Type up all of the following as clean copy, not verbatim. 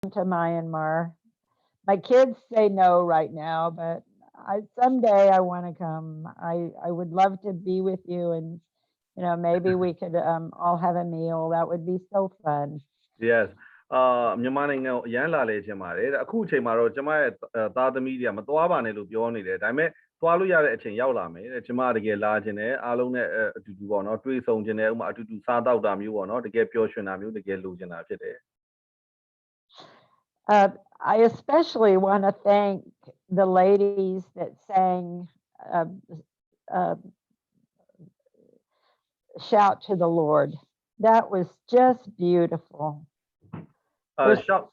to Myanmar. My kids say no right now, but someday I want to come. I would love to be with you, and maybe we could all have a meal. That would be so fun. Yes. မြန်မာနိုင်ငံကိုအရန်လာလေချင်ပါတယ်အခုအချိန်မှာတော့ကျမရဲ့သားသမီးတွေကမသွားပါနဲ့လို့ပြောနေတယ်ဒါပေမဲ့သွားလို့ရတဲ့အချိန်ရောက်လာမယ်တဲ့ကျမတကယ်လာခြင်းနဲ့အားလုံးနဲ့အတူတူပေါ့နော်တွေ့ဆုံခြင်းနဲ့ဥပမာအတူတူစားတောက်တာမျိုးပေါ့နော်တကယ်ပျော်ရွှင်တာမျိုးတကယ်လိုချင်တာဖြစ်တယ် I especially want to thank the ladies that sang Shout to the Lord. That was just beautiful. Shout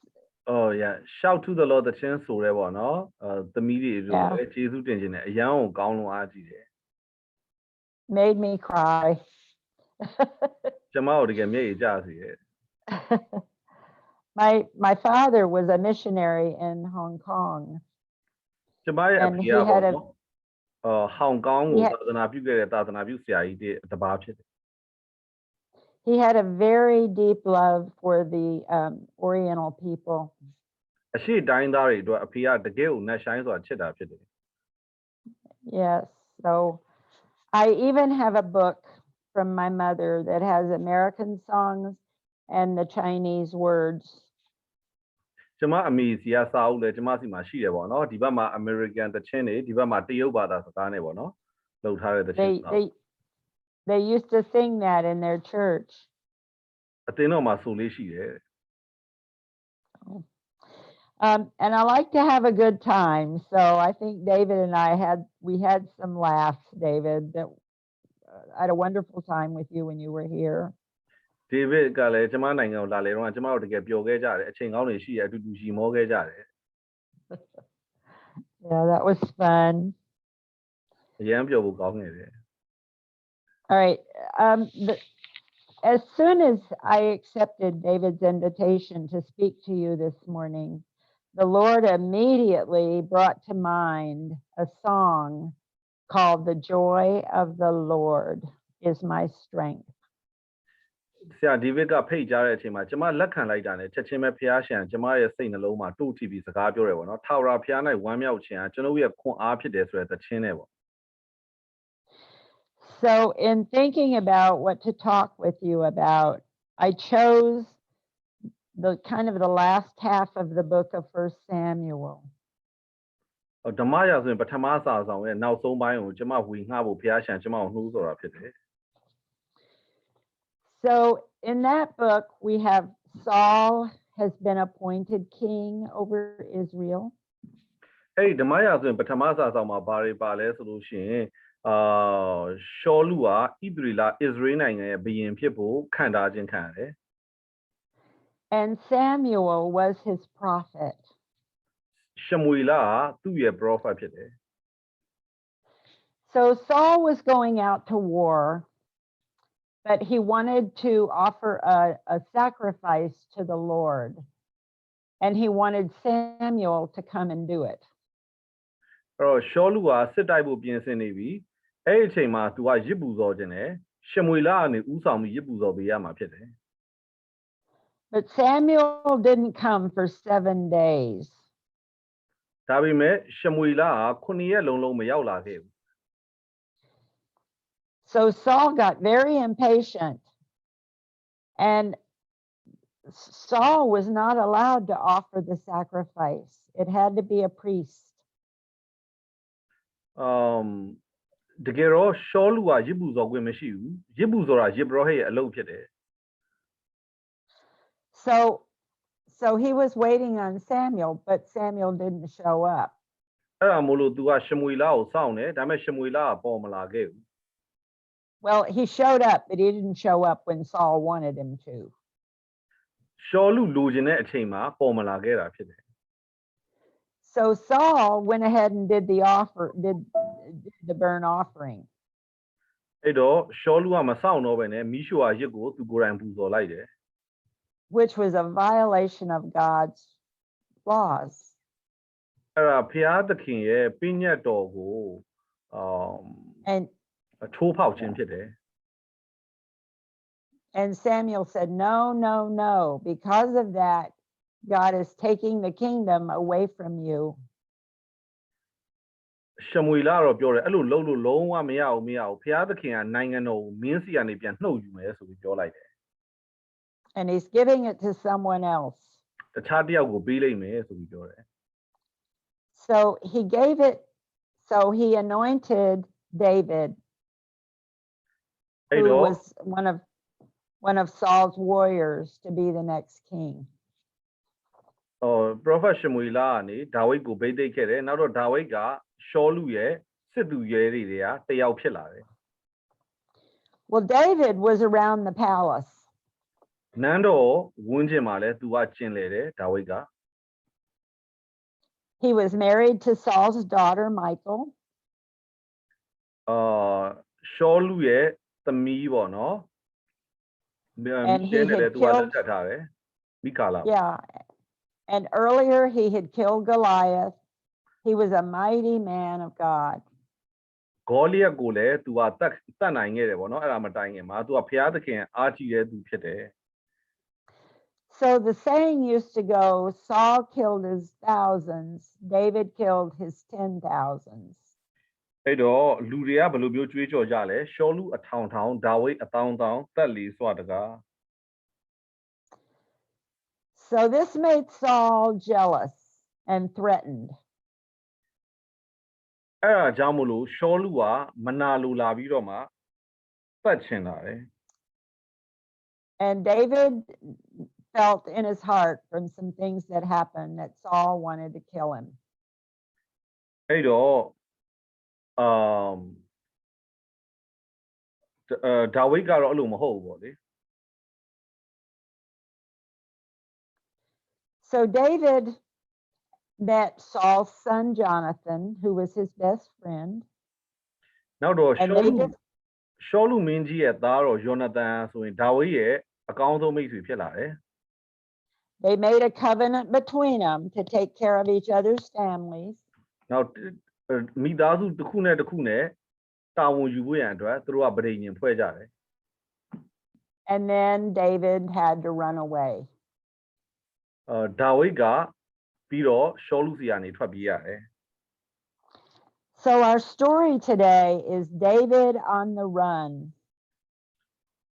Oh yeah shout to the Lord တခြင်းဆိုရဲပေါ့နော်သမီးတွေတို့လည်းကျေးဇူးတင်ခြင်းနဲ့အရန်ကိုကောင်းလုံးအားကြီးတယ် Made me cry. ကျမတို့တကယ်မျက်ရည်ကျစေတယ် My father was a missionary in Hong Kong. ကျမရဲ့အဖေကပေါ့နော်ဟောင်ကောင်ကိုသာသနာပြုခဲ့တဲ့သာသနာပြုဆရာကြီးတပါးဖြစ်တယ် He had a very deep love for the Oriental people. အရှိတိုင်းသားတွေအတွက်အဖေကတကယ်ကိုနတ်ဆိုင်ဆိုတာချစ်တာဖြစ်တယ် Yes, so I even have a book from my mother that has American songs and the Chinese words. ကျမအမေစီကစာအုပ်လည်းကျမစီမှာရှိတယ်ပေါ့နော်ဒီဘက်မှာ American တခြင်းတွေဒီဘက်မှာတရုတ်ဘာသာစကားနဲ့ပေါ့နော်လုပ်ထားတဲ့တခြင်း They used to sing that in their church. အသင်းတော်မှာဆိုလေးရှိတယ် And I like to have a good time. So I think David and I had some laughs, David, that I had a wonderful time with you when you were here. David ကလည်းကျမနိုင်ငံကိုလာလေတော့ကျမတို့တကယ်ပျော်ခဲ့ကြတယ်အချိန်ကောင်းတွေရှိရအတူတူရှိမောခဲ့ကြတယ် Yeah, that was fun. အရန်ပျော်ဖို့ကောင်းနေတယ် All right. As soon as I accepted David's invitation to speak to you this morning, the Lord immediately brought to mind a song called The Joy of the Lord is My Strength. ဆရာဒေးဗစ်ကဖိတ်ကြားတဲ့အချိန်မှာကျမလက်ခံလိုက်တာနဲ့ချက်ချင်းပဲဖျားရှင်ကျမရဲ့စိတ်နှလုံးမှာတူထီပြီးစကားပြောတယ်ပေါ့နော်ထာဝရဖျား၌ဝမ်းမြောက်ခြင်းကျွန်တော်ရဲ့ခွန်အားဖြစ်တယ်ဆိုတဲ့သခြင်းနဲ့ပေါ့ So in thinking about what to talk with you about, I chose the kind of the last half of the book of 1 Samuel. ဓမ္မရာဆိုရင်ပထမစာဆောင်ရဲ့နောက်ဆုံးပိုင်းကိုကျမဝေငှဖို့ဖျားရှင်ကျမကိုနှိုးဆော်တာဖြစ်တယ် So in that book we have Saul has been appointed king over Israel. အဲ့ဒီဓမ္မရာဆိုရင်ပထမစာဆောင်မှာဘာတွေပါလဲဆိုလို့ရှိရင်ရှောလူဟာဣသရေလ Israel နိုင်ငံရဲ့ဘုရင်ဖြစ်ဖို့ခံထားခြင်းခံရတယ် And Samuel was his prophet. ရှမွေလကသူ့ရဲ့ prophet ဖြစ်တယ် So Saul was going out to war, but he wanted to offer a sacrifice to the Lord. And he wanted Samuel to come and do it. အဲ့တော့ရှောလူဟာစစ်တိုက်ဖို့ပြင်ဆင်နေပြီအဲ့ဒီအချိန်မှာသူကရစ်ပူဇော်ခြင်းနဲ့ရှမွေလကနေဥဆောင်ပြီးရစ်ပူဇော်ပေးရမှာဖြစ်တယ် But Samuel didn't come for 7 days. ဒါပေမဲ့ရှမွေလက9ရက်လုံးမရောက်လာခဲ့ဘူး So Saul got very impatient, and Saul was not allowed to offer the sacrifice. It had to be a priest. တကယ်တော့ရှောလူကရစ်ပူဇော်ခွင့်မရှိဘူးရစ်ပူဇော်တာရစ်ပရောဟိတ်ရဲ့အလုပ်ဖြစ်တယ် So he was waiting on Samuel, but Samuel didn't show up. အဲ့ဒါမို့လို့သူကရှမွေလကိုစောင့်တယ်ဒါပေမဲ့ရှမွေလကပေါ်မလာခဲ့ဘူး Well, he showed up, but he didn't show up when Saul wanted him to. ရှောလူလိုချင်တဲ့အချိန်မှာပေါ်မလာခဲ့တာဖြစ်တယ် So Saul went ahead and did the burnt offering. အဲ့တော့ရှောလူကမစောင့်တော့ဘဲနဲ့မီးရှို့ရစ်ကိုသူကိုယ်တိုင်ပူဇော်လိုက်တယ် Which was a violation of God's laws. အဲ့ဒါဖျားသခင်ရဲ့ပညတ်တော်ကို And ထိုးဖောက်ခြင်းဖြစ်တယ် And Samuel said, no, no, no. Because of that, God is taking the kingdom away from you. ရှမွေလာတော့ပြောတယ်အဲ့လိုလုံးလို့လုံးဝမရဘူးဖျားသခင်ကနိုင်ငံတော်ကိုမင်းစီကနေပြန်နှုတ်ယူမယ်ဆိုပြီးပြောလိုက်တယ် And he's giving it to someone else. တခြားတစ်ယောက်ကိုပေးလိုက်မယ်ဆိုပြီးပြောတယ် So he gave it, so he anointed David, အဲ့ who တော့ was one of Saul's warriors, to be the next king. prophet ရှမွေလာကနေဒါဝိဒ်ကိုဗိတ်သိက်ခဲ့တယ်နောက်တော့ဒါဝိဒ်ကရှောလူရဲ့စစ်သူရဲတွေကတယောက်ဖြစ်လာတယ် Well, David was around the palace. နန်းတော်ဝန်းကျင်မှာလဲသူကကျင်လေတယ်ဒါဝိဒ်က He was married to Saul's daughter, Michal. ရှောလူရဲ့သမီးပေါ့နော် And he had သူကလက် killed, ထပ်ထားတယ်မိခါလာ yeah. And earlier he had killed Goliath. He was a mighty man of God. ဂေါလိယက်ကိုလည်းသူကတတ်နိုင်ခဲ့တယ်ပေါ့နော်အဲ့ဒါမတိုင်ခင်မှာသူကဘုရားသခင်အားကြီးတဲ့သူဖြစ်တယ် So the saying used to go, Saul killed his thousands, David killed his 10,000s. အဲ့တော့လူတွေကဘယ်လိုမျိုးကြွေးကြော်ကြလဲရှောလူအထောင်ထောင်ဒါဝိဒ်အတောင်တောင်တက်လီစွာတကား So this made Saul jealous and threatened. အဲ့ဒါကြောင့်မလို့ရှောလူကမနာလိုလာပြီးတော့မှပတ်ချင်လာတယ် And David felt in his heart from some things that happened that Saul wanted to kill him. အဲ့တော့ဒါဝိဒ်ကတော့အဲ့လိုမဟုတ်ဘူးပေါ့လေ So David met Saul's son Jonathan, who was his best friend. နောက်တော့ And they just ရှောလူမင်းကြီးရဲ့သားတော်ယောနသန်ဆိုရင်ဒါဝိဒ်ရဲ့အကောင်းဆုံးမိတ်ဆွေဖြစ်လာတယ် they made a covenant between them to take care of each other's families. နောက်မိသားစုတစ်ခုနဲ့တစ်ခုနဲ့တာဝန်ယူဖို့ရန်အတွက်သူတို့ကပဋိညာဉ်ဖွဲ့ကြတယ် And then David had to run away. ဒါဝိဒ်ကပြီးတော့ရှောလူစီကနေထွက်ပြေးရတယ် So our story today is David on the run.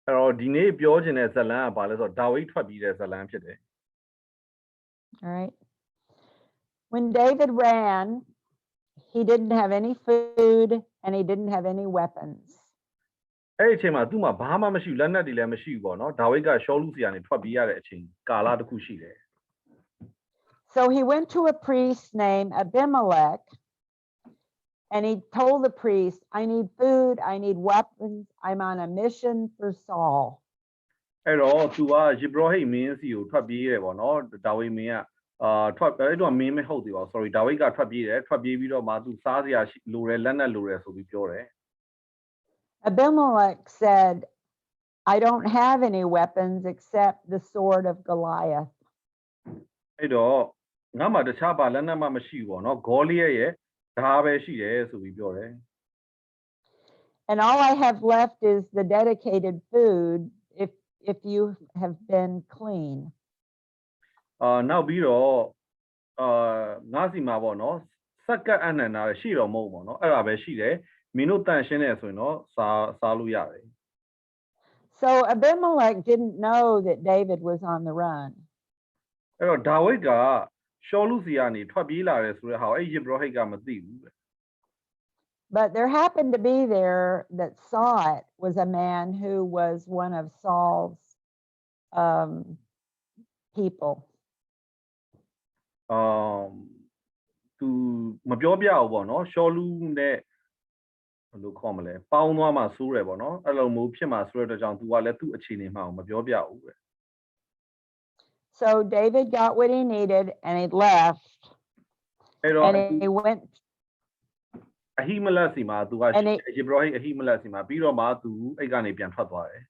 အဲ့တော့ဒီနေ့ပြောချင်တဲ့ဇာတ်လမ်းကဘာလဲဆိုတော့ဒါဝိဒ်ထွက်ပြေးတဲ့ဇာတ်လမ်းဖြစ်တယ် All right. When David ran, he didn't have any food and he didn't have any weapons. အဲ့ဒီအချိန်မှာသူ့မှာဘာမှမရှိဘူးလက်နက်တွေလည်းမရှိဘူးပေါ့နော်ဒါဝိဒ်ကရှောလူစီကနေထွက်ပြေးရတဲ့အချိန်ကာလတစ်ခုရှိတယ် So he went to a priest named Abimelech and he told the priest, I need food, I need weapons, I'm on a mission for Saul. အဲ့တော့သူကယေဘရဟိတ်မင်းစီကိုထွက်ပြေးရတယ်ပေါ့နော်ဒါဝိဒ်မင်းကအဲ့တော့မင်းမဟုတ်သေးပါဘူး sorry ဒါဝိဒ်ကထွက်ပြေးတယ်ထွက်ပြေးပြီးတော့မှသူစားစရာလိုတယ်လက်နက်လိုတယ်ဆိုပြီးပြောတယ် Abimelech said, I don't have any weapons except the sword of Goliath. အဲ့တော့ငါမှတခြားဘာလက်နက်မှမရှိဘူးပေါ့နော်ဂေါလိယက်ရဲ့ဓာပဲရှိတယ်ဆိုပြီးပြောတယ် And all I have left is the dedicated food if you have been clean. နောက်ပြီးတော့ငါစီမှာပေါ့နော်စက္ကပ်အနန္ဒာရှိတော့မဟုတ်ပေါ့နော်အဲ့ဒါပဲရှိတယ်မင်းတို့တန်ရှင်းတယ်ဆိုရင်တော့စားလို့ရတယ် So Abimelech didn't know that David was on the run. အဲ့တော့ဒါဝိဒ်ကရှောလူစီကနေထွက်ပြေးလာတယ်ဆိုတဲ့ဟာအဲ့ယေဘရဟိတ်ကမသိဘူး But there happened to be there that saw it was a man who was one of Saul's people. သူမပြောပြဘူးပေါ့နော်ရှောလူနဲ့ဘယ်လိုခေါ်မလဲပေါင်းသွားမှစိုးရပေါ့နော်အဲ့လိုမျိုးဖြစ်မှဆိုတဲ့အတွက်ကြောင့်သူကလည်းသူ့အခြေအနေမှမပြောပြဘူးပဲ So David got what he needed and he left. အဲ့တော့ And he went အဟိမလက်စီမှာသူကယေဘရဟိတ်အဟိမလက်စီမှာပြီးတော့မှသူအဲ့ကနေပြန်ထွက်သွားတယ်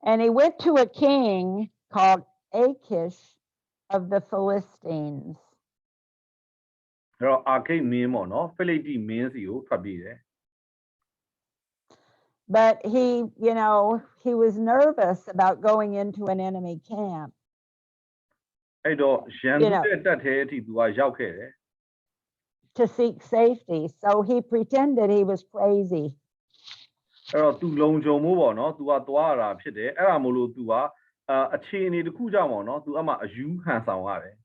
and he went to a king called Achish of the Philistines. အဲ့တော့အာခိတ်မင်းပေါ့နော်ဖိလိပ္ပိမင်းစီကိုထွက်ပြေးတယ် But he was nervous about going into an enemy camp. အဲ့တော့ရန် You သူ know, တဲ့တက်ထဲအထိသူကရောက်ခဲ့တယ် to seek safety. So he pretended he was crazy. အဲ့တော့သူလုံခြုံမှုပေါ့နော်သူကသွားရတာဖြစ်တယ်အဲ့ဒါမို့လို့သူကအခြေအနေတစ်ခုကြောင့်ပေါ့နော်သူအမှအယူခံဆောင်ရတယ်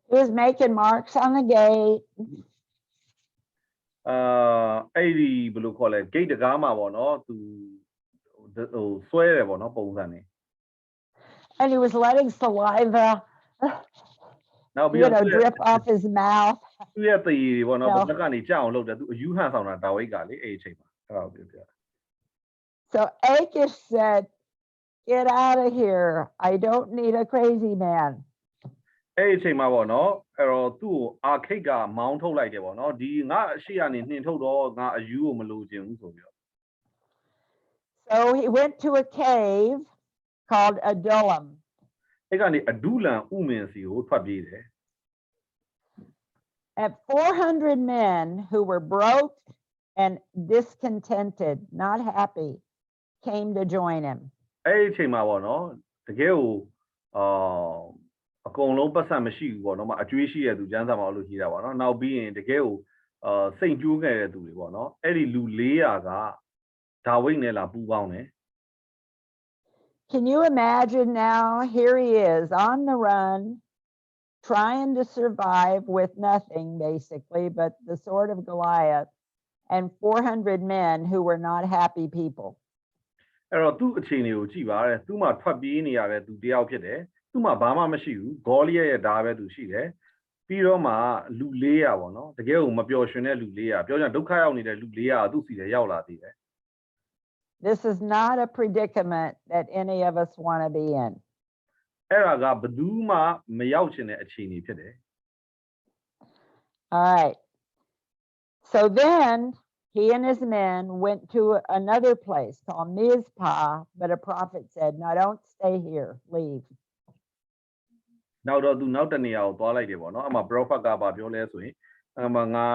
He was making marks on the gate. အဲ့ဒီဘယ်လိုခေါ်လဲ gate တကားမှာပေါ့နော်သူဟိုဆွဲတယ်ပေါ့နော်ပုံစံနေ And he was letting saliva, နောက်ပြီး you တော့ know, drip off his mouth. သူ့ရဲ့သေတွေပေါ့နော် No. ဘက်ကနေကြောက်အောင်လုပ်တယ်သူအယူခံဆောင်တာဒါဝိတ်ကလေအဲ့ဒီအချိန်မှာအဲ့ဒါကိုပြောပြ So Achish said, "Get out of here. I don't need a crazy man." အဲ့ဒီအချိန်မှာပေါ့နော်အဲ့တော့သူ့ကိုအာခိတ်ကမောင်းထုတ်လိုက်တယ်ပေါ့နော်ဒီငါအရှိကနေနှင်ထုတ်တော့ငါအယူကိုမလိုချင်ဘူးဆိုပြီးတော့ So he went to a cave called Adullam. အဲ့ကနေအဒုလံဥမင်စီကိုထွက်ပြေးတယ် And 400 men who were broke and discontented, not happy, came to join him. အဲ့ဒီအချိန်မှာပေါ့နော်တကယ်ကိုအကုန်လုံးပတ်စံမရှိဘူးပေါ့နော်မအကျွေးရှိတဲ့သူကျန်းစာမလို့ရှိတာပေါ့နော်နောက်ပြီးရင်တကယ်ကိုစိတ်ကြိုးခဲ့တဲ့သူတွေပေါ့နော်အဲ့ဒီလူ400ကဒါဝိတ်နဲ့လာပူးပေါင်းတယ် Can you imagine now? Here he is on the run, trying to survive with nothing, basically, but the sword of Goliath, and 400 men who were not happy people. အဲ့တော့သူ့အခြေအနေကိုကြည့်ပါတဲ့သူ့မှာထွက်ပြေးနေရတဲ့သူတယောက်ဖြစ်တယ်သူ့မှာဘာမှမရှိဘူးဂေါလိယက်ရဲ့ဓာပဲသူရှိတယ်ပြီးတော့မှလူ400ပေါ့နော်တကယ်ကိုမပျော်ရွှင်တဲ့လူ400ပြောကြဒုက္ခရောက်နေတဲ့လူ400သူ့စီထဲရောက်လာသေးတယ် This is not a predicament that any of us want to be in. အဲ့ဒါကဘယ်သူမှမရောက်ချင်တဲ့အခြေအနေဖြစ်တယ် All right. So then he and his men went to another place called Mizpah, but a prophet said, "No, don't stay here. Leave." နောက်တော့သူနောက်တနေရာကိုသွားလိုက်တယ်ပေါ့နော်အမှ prophet ကဘာပြောလဲဆိုရင်အမှငါ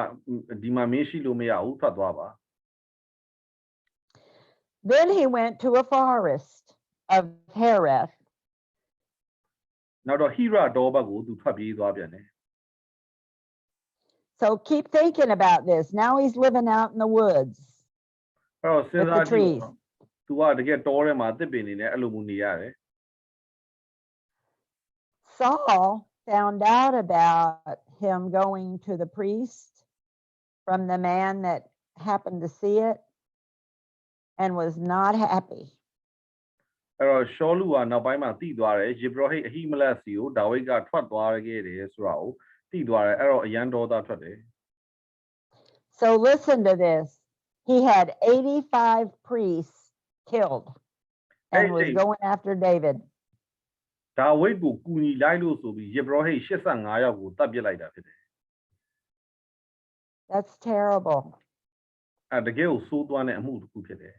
ဒီမှာမင်းရှိလို့မရဘူးထွက်သွားပါ Then he went to a forest of Hereth. နောက်တော့ဟိရဒေါဘတ်ကိုသူထွက်ပြေးသွားပြန်တယ် So keep thinking about this. Now he's living out in the woods အဲ့တော့စဉ်း with စား the ကြည့် trees. သူကတကယ်တောထဲမှာတစ်ပင်နေနဲ့အဲ့လိုမျိုးနေရတယ် Saul found out about him going to the priest from the man that happened to see it and was not happy. အဲ့တော့ရှောလူကနောက်ပိုင်းမှာတိသွားတယ်ယေဘရဟိအဟိမလက်စီကိုဒါဝိဒ်ကထွက်သွားခဲ့တယ်ဆိုတာကိုတိသွားတယ်အဲ့တော့အရန်ဒေါသထွက်တယ် So listen to this. He had 85 priests killed and Hey, was hey. going after David. ဒါဝိဒ်ကိုကူညီလိုက်လို့ဆိုပြီးယေဘရဟိ85ယောက်ကိုတပ်ပစ်လိုက်တာဖြစ်တယ် That's terrible. အဲ့တကယ်ကိုစိုးသွမ်းတဲ့အမှုတစ်ခုဖြစ်တယ်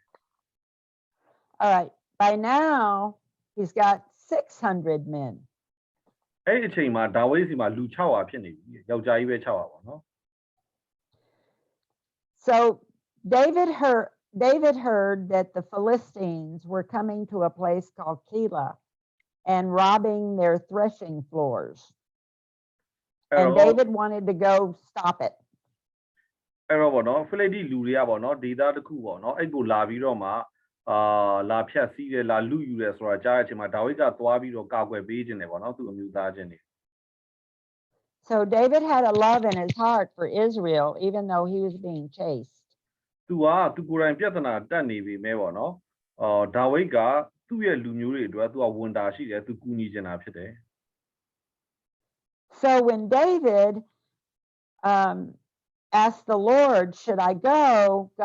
All right. By now, he's got 600 men. အဲ့ဒီအချိန်မှာဒါဝိဒ်စီမှာလူ600ဖြစ်နေပြီယောက်ျားကြီးပဲ600ပေါ့နော် So David heard that the Philistines were coming to a place called Keilah and robbing their threshing floors. အဲ့ And တော့ David wanted to go stop it. အဲ့တော့ပေါ့နော်ဖိလိတိလူတွေကပေါ့နော်ဒေသတစ်ခုပေါ့နော်အဲ့ကိုလာပြီးတော့မှလာဖြတ်စီးတယ်လာလူယူတယ်ဆိုတာကြားတဲ့အချိန်မှာဒါဝိဒ်ကသွားပြီးတော့ကာကွယ်ပေးခြင်းတယ်ပေါ့နော်သူအမျိုးသားချင်းတွေ So David had a love in his heart for Israel, even though he was being chased. သူကိုယ်တိုင်ပြဿနာတက်နေပြီမဲပေါ့နော်ဒါဝိဒ်ကသူ့ရဲ့လူမျိုးတွေအတွက်သူကဝန်တာရှိတယ်သူကူညီချင်တာဖြစ်တယ် So when David asked the Lord, "Should I go?"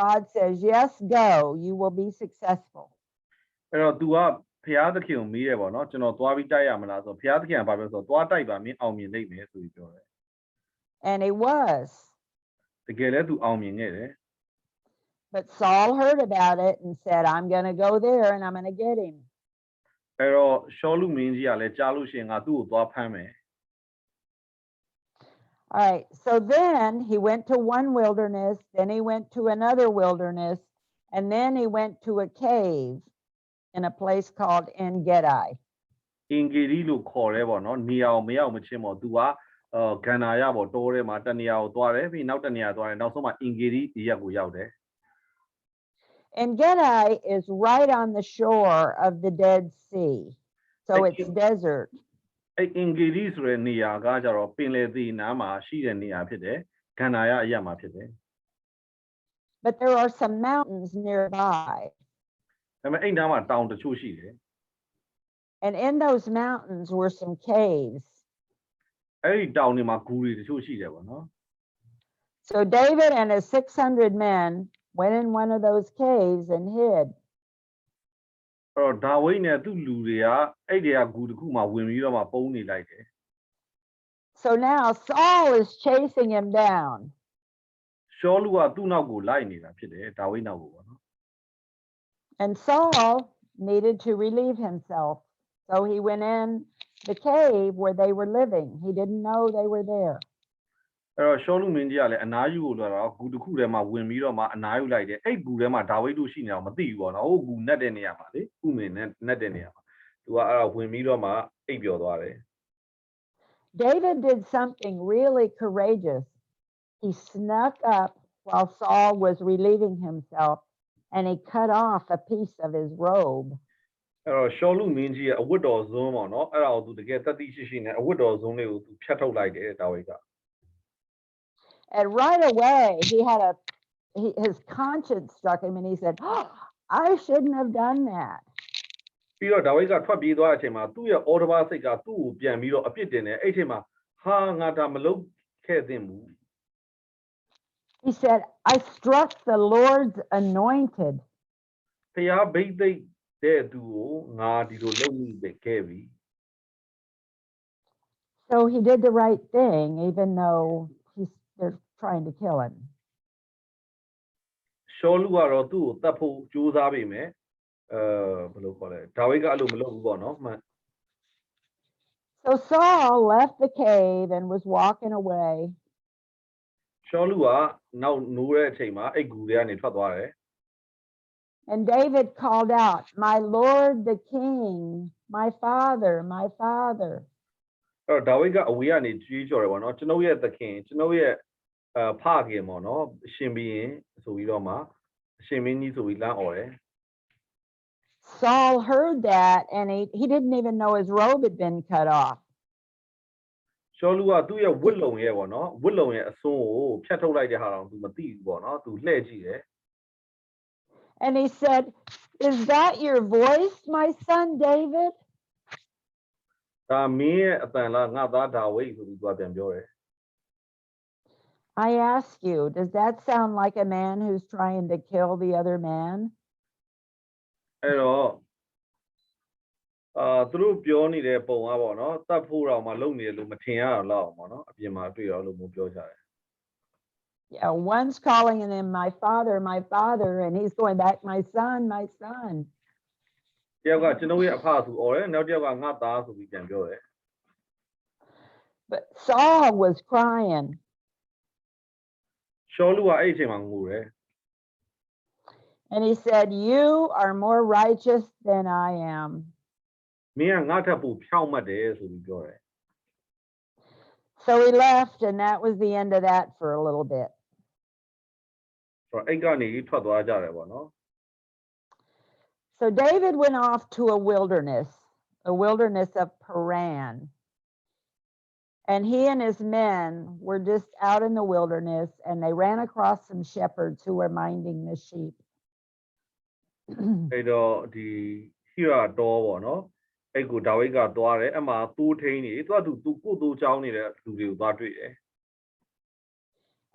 God says, "Yes, go. You will be successful." အဲ့တော့ तू ကဖျားသခင်ကိုမေးတယ်ပေါ့နော်ကျွန်တော်သွားပြီးတိုက်ရမလားဆိုဖျားသခင်ကဘာပြောဆိုသွားတိုက်ပါမင်းအောင်မြင်နိုင်မယ်ဆိုပြီးပြောတယ် And he was. တကယ်လဲ तू အောင်မြင်ခဲ့တယ် But Saul heard about it and said, "I'm going to go there and I'm going to get him." အဲ့တော့ရှောလူမင်းကြီးကလည်းကြားလို့ရှိရင်ငါသူ့ကိုသွားဖမ်းမယ် All right. So then he went to one wilderness, then he went to another wilderness, and then he went to a cave in a place called En Gedi. အင်ဂေရီလို့ခေါ်ရဲပေါ့နော်နေရာကိုမရောက်မချင်းပေါ့သူကဂန္ဓာရပေါ့တိုးထဲမှာတနေရာကိုသွားတယ်ပြီးနောက်တနေရာသွားတယ်နောက်ဆုံးမှာအင်ဂေရီရက်ကိုရောက်တယ် And Gedi is right on the shore of the Dead Sea. So it's desert. အဲ့အင်ဂေရီဆိုတဲ့နေရာကကြတော့ပင်လယ်သီနားမှာရှိတဲ့နေရာဖြစ်တယ်ဂန္ဓာရအရက်မှာဖြစ်တယ် But there are some mountains nearby. ဒါပေမဲ့အဲ့နားမှာတောင်တချို့ရှိတယ် And in those mountains were some caves. အဲ့ဒီတောင်တွေမှာဂူတွေတချို့ရှိတယ်ပေါ့နော် So David and his 600 men went in one of those caves and hid. အဲ့တော့ဒါဝိဒ်နဲ့သူ့လူတွေကအဲ့ဒီကဂူတစ်ခုမှာဝင်ပြီးတော့မှပုန်းနေလိုက်တယ် So now Saul is chasing him down. ရှောလူကသူ့နောက်ကိုလိုက်နေတာဖြစ်တယ်ဒါဝိဒ်နောက်ကိုပေါ့နော် And Saul needed to relieve himself. So he went in the cave where they were living. He didn't know they were there. အဲ့တော့ရှောလူမင်းကြီးကလည်းအနားယူကိုလာတော့ဂူတစ်ခုထဲမှာဝင်ပြီးတော့မှအနားယူလိုက်တယ်အဲ့ဂူထဲမှာဒါဝိဒ်တို့ရှိနေတာမသိဘူးပေါ့နော်ဟိုဂူနက်တဲ့နေရာမှာလေဥမင်းနဲ့နက်တဲ့နေရာမှာသူကအဲ့ဒါဝင်ပြီးတော့မှအိပ်ပျော်သွားတယ် David did something really courageous. He snuck up while Saul was relieving himself and he cut off a piece of his robe. အဲ့တော့ရှောလူမင်းကြီးရဲ့အဝတ်တော်စွန်းပေါ့နော်အဲ့ဒါကိုသူတကယ်တတိရှိရှိနဲ့အဝတ်တော်စွန်းလေးကိုသူဖြတ်ထုတ်လိုက်တယ်ဒါဝိဒ်က And right away, his conscience struck him and he said, oh, I shouldn't have done that. ပြီးတော့ဒါဝိဒ်ကထွက်ပြေးသွားတဲ့အချိန်မှာသူ့ရဲ့အော်ဒဘာစိတ်ကသူ့ကိုပြန်ပြီးတော့အပြစ်တင်တယ်အဲ့အချိန်မှာဟာငါဒါမလုပ်ခဲ့သင့်ဘူး He said, I struck the Lord's anointed. ဖျားဘိသိက်တဲ့သူကိုငါဒီလိုလုပ်မိခဲ့ပြီ So he did the right thing, even though they're trying to kill him. ရှောလူကတော့သူ့ကိုတတ်ဖို့ကြိုးစားပေမဲ့ဘယ်လိုခေါ်လဲဒါဝိဒ်ကအဲ့လိုမလုပ်ဘူးပေါ့နော်မှန် So Saul left the cave and was walking away. ရှောလူကနောက်နိုးတဲ့အချိန်မှာအဲ့ဂူထဲကနေထွက်သွားတယ် And David called out, my Lord the king, my father, my father. အဲ့တော့ဒါဝိဒ်ကအဝေးကနေကြွေးကြော်တယ်ပေါ့နော်ကျွန်ုပ်ရဲ့သခင်ကျွန်ုပ်ရဲ့ဖခင်ပေါ့နော်အရှင်ဘုရင်ဆိုပြီးတော့မှအရှင်မင်းကြီးဆိုပြီးလမ်းអော်တယ် Saul heard that and he didn't even know his robe had been cut off. ရှောလူကသူ့ရဲ့ဝတ်လုံရဲ့ပေါ့နော်ဝတ်လုံရဲ့အစွန်းကိုဖြတ်ထုတ်လိုက်တဲ့ဟာတော့သူမသိဘူးပေါ့နော်သူလှည့်ကြည့်တယ် And he said, is that your voice, my son David? ဒါမင်းရဲ့အတန်လားငါသားဒါဝိဒ်ဆိုပြီးသူကပြန်ပြောတယ် I ask you, does that sound like a man who's trying to kill the other man? အဲ့တော့သူတို့ပြောနေတဲ့ပုံကပေါ့နော်တတ်ဖို့တော့မှလုံနေတယ်လို့မထင်ရတော့လောက်ပေါ့နော်အပြင်မှာတွေ့တော့လို့မျိုးပြောကြတယ် Yeah, one's calling him my father, and he's going back, my son, my son. တယောက်ကကျွန်တော်ရဲ့အဖဆိုអော်တယ်နောက်တယောက်ကငါသားဆိုပြီးပြန်ပြောတယ် But Saul was crying. ရှောလူကအဲ့အချိန်မှာငိုတယ် And he said, you are more righteous than I am. မင်းကငါထပ်ဖို့ဖြောင့်မတ်တယ်ဆိုပြီးပြောတယ် So he left, and that was the end of that for a little bit. ဆိုတော့အဲ့ကနေထွက်သွားကြတယ်ပေါ့နော် So David went off to a wilderness of Paran. And he and his men were just out in the wilderness, and they ran across some shepherds who were minding the sheep. အဲ့တော့ဒီဟီရာတော်ပေါ့နော်အဲ့ကိုဒါဝိဒ်ကသွားတယ်အမှတိုးထိန်နေသူကိုတိုးချောင်းနေတဲ့လူတွေကိုသွားတွေ့တယ်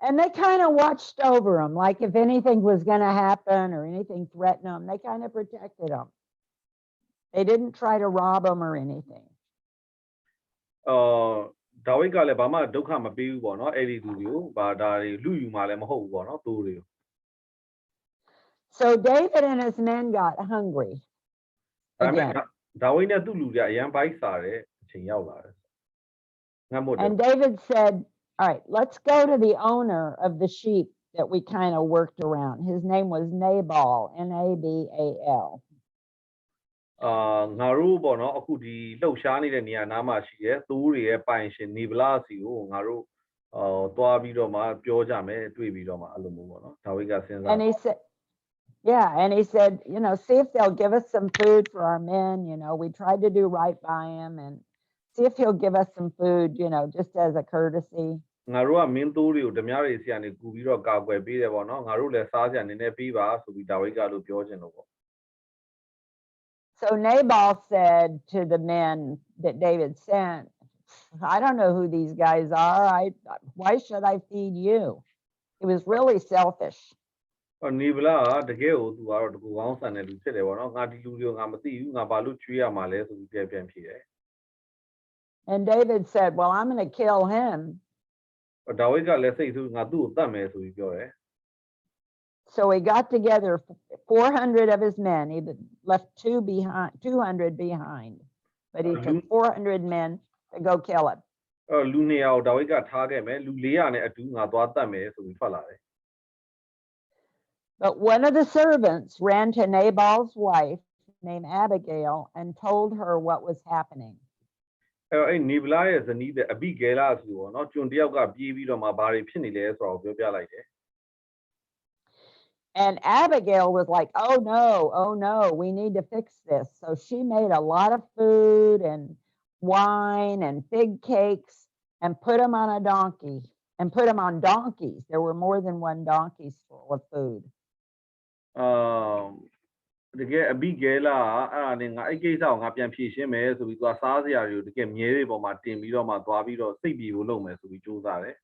And they kind of watched over him, like if anything was going to happen or anything threatened them, they kind of protected him. They didn't try to rob him or anything. ဒါဝိဒ်ကလည်းဘာမှဒုက္ခမပေးဘူးပေါ့နော်အဲ့ဒီလူတွေကိုဘာဒါတွေလူယူမှလည်းမဟုတ်ဘူးပေါ့နော်တိုးတွေကို So David and his men got hungry. ဒါပေမဲ့ဒါဝိဒ်နဲ့သူ့လူတွေအရန်ပိုက်စားတဲ့အချိန်ရောက်လာတယ်ငတ်မို့တယ် And David said, all right, let's go to the owner of the sheep that we kind of worked around. His name was Nabal, Nabal. ငါတို့ပေါ့နော်အခုဒီလှုပ်ရှားနေတဲ့နေရာနားမှာရှိတဲ့သိုးတွေရဲ့ပိုင်ရှင်နေဗလာစီကိုငါတို့သွားပြီးတော့မှပြောကြမယ်တွေ့ပြီးတော့မှအဲ့လိုမျိုးပေါ့နော်ဒါဝိဒ်ကစဉ်းစား And he said, yeah, and he said, you know, see if they'll give us some food for our men. You know, we tried to do right by him, and see if he'll give us some food, you know, just as a courtesy. ငါတို့ကမင်းသိုးတွေကိုဓမြတွေဆီကနေကူပြီးတော့ကာကွယ်ပေးတယ်ပေါ့နော်ငါတို့လည်းစားကြနည်းနည်းပေးပါဆိုပြီးဒါဝိဒ်ကလို့ပြောခြင်းလို့ပေါ့ So Nabal said to the men that David sent, I don't know who these guys are. Why should I feed you? He was really selfish. နေဗလာတကယ်ကိုသူကတော့တကူကောင်းဆန်တဲ့လူဖြစ်တယ်ပေါ့နော်ငါဒီလူတွေကိုငါမသိဘူးငါဘာလို့ကျွေးရမှာလဲဆိုပြီးပြန်ဖြေတယ် And David said, well, I'm going to kill him. ဒါဝိဒ်ကလည်းစိတ်ဆိုးငါသူ့ကိုတတ်မယ်ဆိုပြီးပြောတယ် So he got together 400 of his men. He left 200 behind, but he took 400 men to go kill him. လူ200ကိုဒါဝိဒ်ကထားခဲ့မယ်လူ400နဲ့အတူငါသွားတတ်မယ်ဆိုပြီးထွက်လာတယ် But one of the servants ran to Nabal's wife named Abigail and told her what was happening. အဲ့နေဗလာရဲ့ဇနီးတဲ့အဘိဂဲလာဆိုပေါ့နော်ကျွန်တယောက်ကပြေးပြီးတော့မှဘာတွေဖြစ်နေလဲဆိုတော့ပြောပြလိုက်တယ် And Abigail was like, oh no, we need to fix this. So she made a lot of food and wine and fig cakes and put them on a donkey and put them on donkeys. There were more than one donkey full of food. တကယ်အဘိဂဲလာအဲ့ဒါနဲ့ငါအဲ့ကိစ္စကိုငါပြန်ဖြေရှင်းမယ်ဆိုပြီးသွားစားစရာတွေကိုတကယ်မြဲတွေပေါ်မှာတင်ပြီးတော့မှသွားပြီးတော့စိတ်ပြေဖို့လုပ်မယ်ဆိုပြီးကြိုးစားတယ်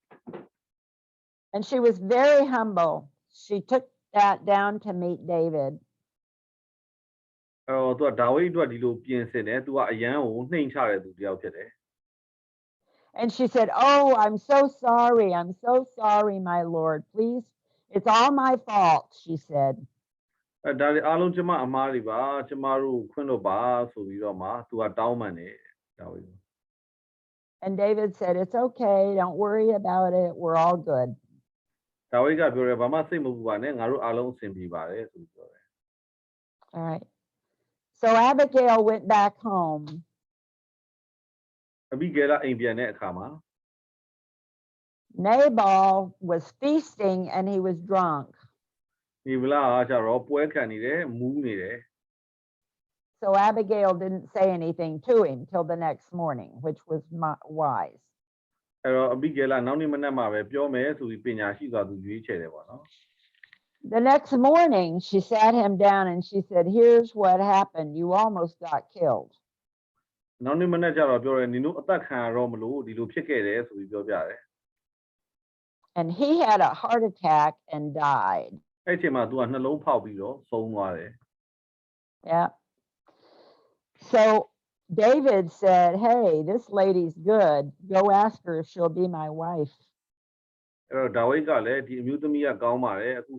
And she was very humble. She took that down to meet David. အဲ့တော့သူကဒါဝိဒ်အတွက်ဒီလိုပြင်ဆင်တယ်သူကအရန်ကိုနှိမ်ချတဲ့သူတယောက်ဖြစ်တယ် And she said, oh, I'm so sorry, my Lord. Please, it's all my fault, she said. အဲ့ဒါလည်းအားလုံးကျမအမားတွေပါကျမတို့ခွင့်လို့ပါဆိုပြီးတော့မှသူကတောင်းပန်တယ်ဒါဝိဒ် And David said, it's okay, don't worry about it, we're all good. ဒါဝိဒ်ကပြောတယ်ဘာမှစိတ်မပူပါနဲ့ငါတို့အားလုံးအဆင်ပြေပါတယ်ဆိုပြီးပြောတယ် All right. So Abigail went back home. အဘိဂဲလာအိမ်ပြန်တဲ့အခါမှာ Nabal was feasting and he was drunk. နေဗလာကကျတော့ပွဲခံနေတယ်မူးနေတယ် So Abigail didn't say anything to him till the next morning, which was wise. အဲ့တော့အဘိဂဲလာနောက်နေ့မနက်မှာပဲပြောမယ်ဆိုပြီးပညာရှိစွာသူရွေးချယ်တယ်ပေါ့နော် The next morning, she sat him down and she said, here's what happened. You almost got killed. နောက်နေ့မနက်ကျတော့ပြောတယ်နင်တို့အသက်ခံရတော့မလို့ဒီလိုဖြစ်ခဲ့တယ်ဆိုပြီးပြောပြတယ် And he had a heart attack and died. အဲ့ချိန်မှာသူကနှလုံးဖောက်ပြီးတော့ဆုံးသွားတယ် Yeah. So David said, hey, this lady's good. Go ask her if she'll be my wife. အဲ့တော့ဒါဝိဒ်ကလည်းဒီအမျိုးသမီးကကောင်းပါတယ်အခု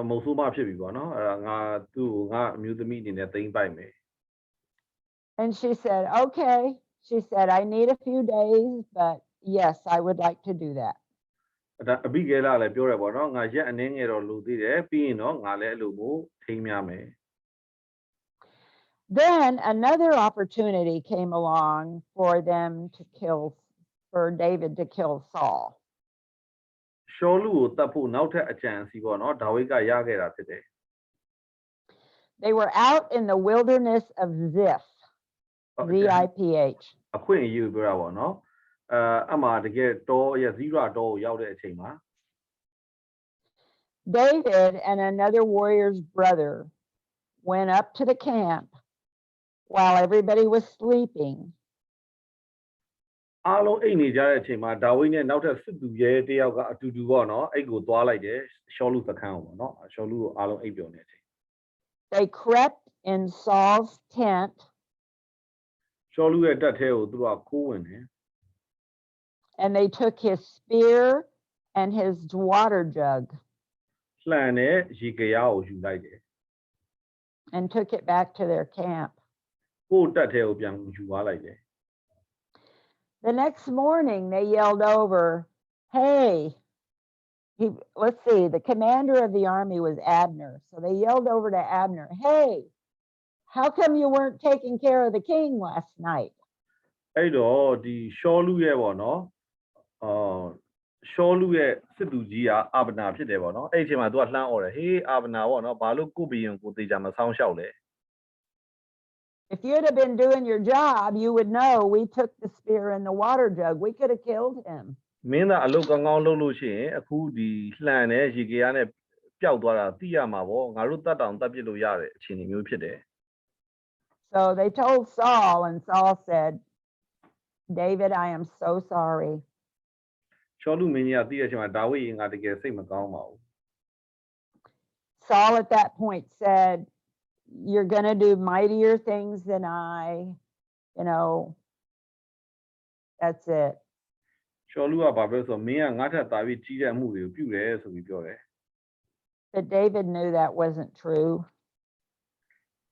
မုတ်ဆိုးမဖြစ်ပြီပေါ့နော်အဲ့ဒါငါသူ့ကိုငါအမျိုးသမီးအနေနဲ့သိမ်းပိုက်မယ် And she said, okay. She said, I need a few days, but yes, I would like to do that. ဒါအဘိဂဲလာလည်းပြောတယ်ပေါ့နော်ငါရက်အနည်းငယ်တော့လိုသေးတယ်ပြီးရင်တော့ငါလည်းအဲ့လိုမျိုးထိမ်းများမယ် Then another opportunity came along for David to kill Saul. ရှောလူကိုတတ်ဖို့နောက်ထပ်အကြံစီပေါ့နော်ဒါဝိဒ်ကရခဲ့တာဖြစ်တယ် They were out in the wilderness of Ziph, Z-I-P-H. အခွင့်အရေးပြောတာပေါ့နော်အမှတကယ်တော့ရဇီရတော့ရောက်တဲ့အချိန်မှာ David and another warrior's brother went up to the camp while everybody was sleeping. အားလုံးအိမ်နေကြတဲ့အချိန်မှာဒါဝိဒ်နဲ့နောက်ထပ်စစ်သူရဲတယောက်ကအတူတူပေါ့နော်အဲ့ကိုသွားလိုက်တယ်ရှောလူစခန်းကိုပေါ့နော်ရှောလူကိုအားလုံးအိပ်ပျော်နေတဲ့အချိန် They crept in Saul's tent. ရှောလူရဲ့တပ်ထဲကိုသူတို့ကခိုးဝင်တယ် And they took his spear and his water jug လှန်တဲ့ရေကရားကိုယူလိုက်တယ် and took it back to their camp. ကိုယ့်တပ်ထဲကိုပြန်ယူသွားလိုက်တယ် The next morning, they yelled over, hey, let's see, the commander of the army was Abner. So they yelled over to Abner, hey, how come you weren't taking care of the king last night? အဲ့တော့ဒီရှောလူရဲ့ပေါ့နော်ရှောလူရဲ့စစ်သူကြီးကအာဗနာဖြစ်တယ်ပေါ့နော်အဲ့ဒီအချိန်မှာသူကလှမ်းអော်တယ်ဟေးအာဗနာပေါ့နော်ဘာလို့ကိုဘီယံကိုတေချာမဆောင်းလျှောက်လဲ If you'd have been doing your job, you would know we took the spear and the water jug. We could have killed him. မင်းသားအလုပ်ကောင်းကောင်းလုပ်လို့ရှိရင်အခုဒီလှန်တဲ့ရေကေရနဲ့ပျောက်သွားတာသိရမှာပေါ့ငါတို့တတ်တောင်တတ်ပြစ်လို့ရတဲ့အခြေအနေမျိုးဖြစ်တယ် So they told Saul, and Saul said, David, I am so sorry. ရှောလူမင်းကြီးကသိတဲ့အချိန်မှာဒါဝိဒ်ငါတကယ်စိတ်မကောင်းပါဘူး Saul at that point said, you're going to do mightier things than I, you know, that's it. ရှောလူကဘာပြောဆိုမင်းကငါထက်သာပြီးကြီးတဲ့အမှုတွေကိုပြုတယ်ဆိုပြီးပြောတယ် But David knew that wasn't true.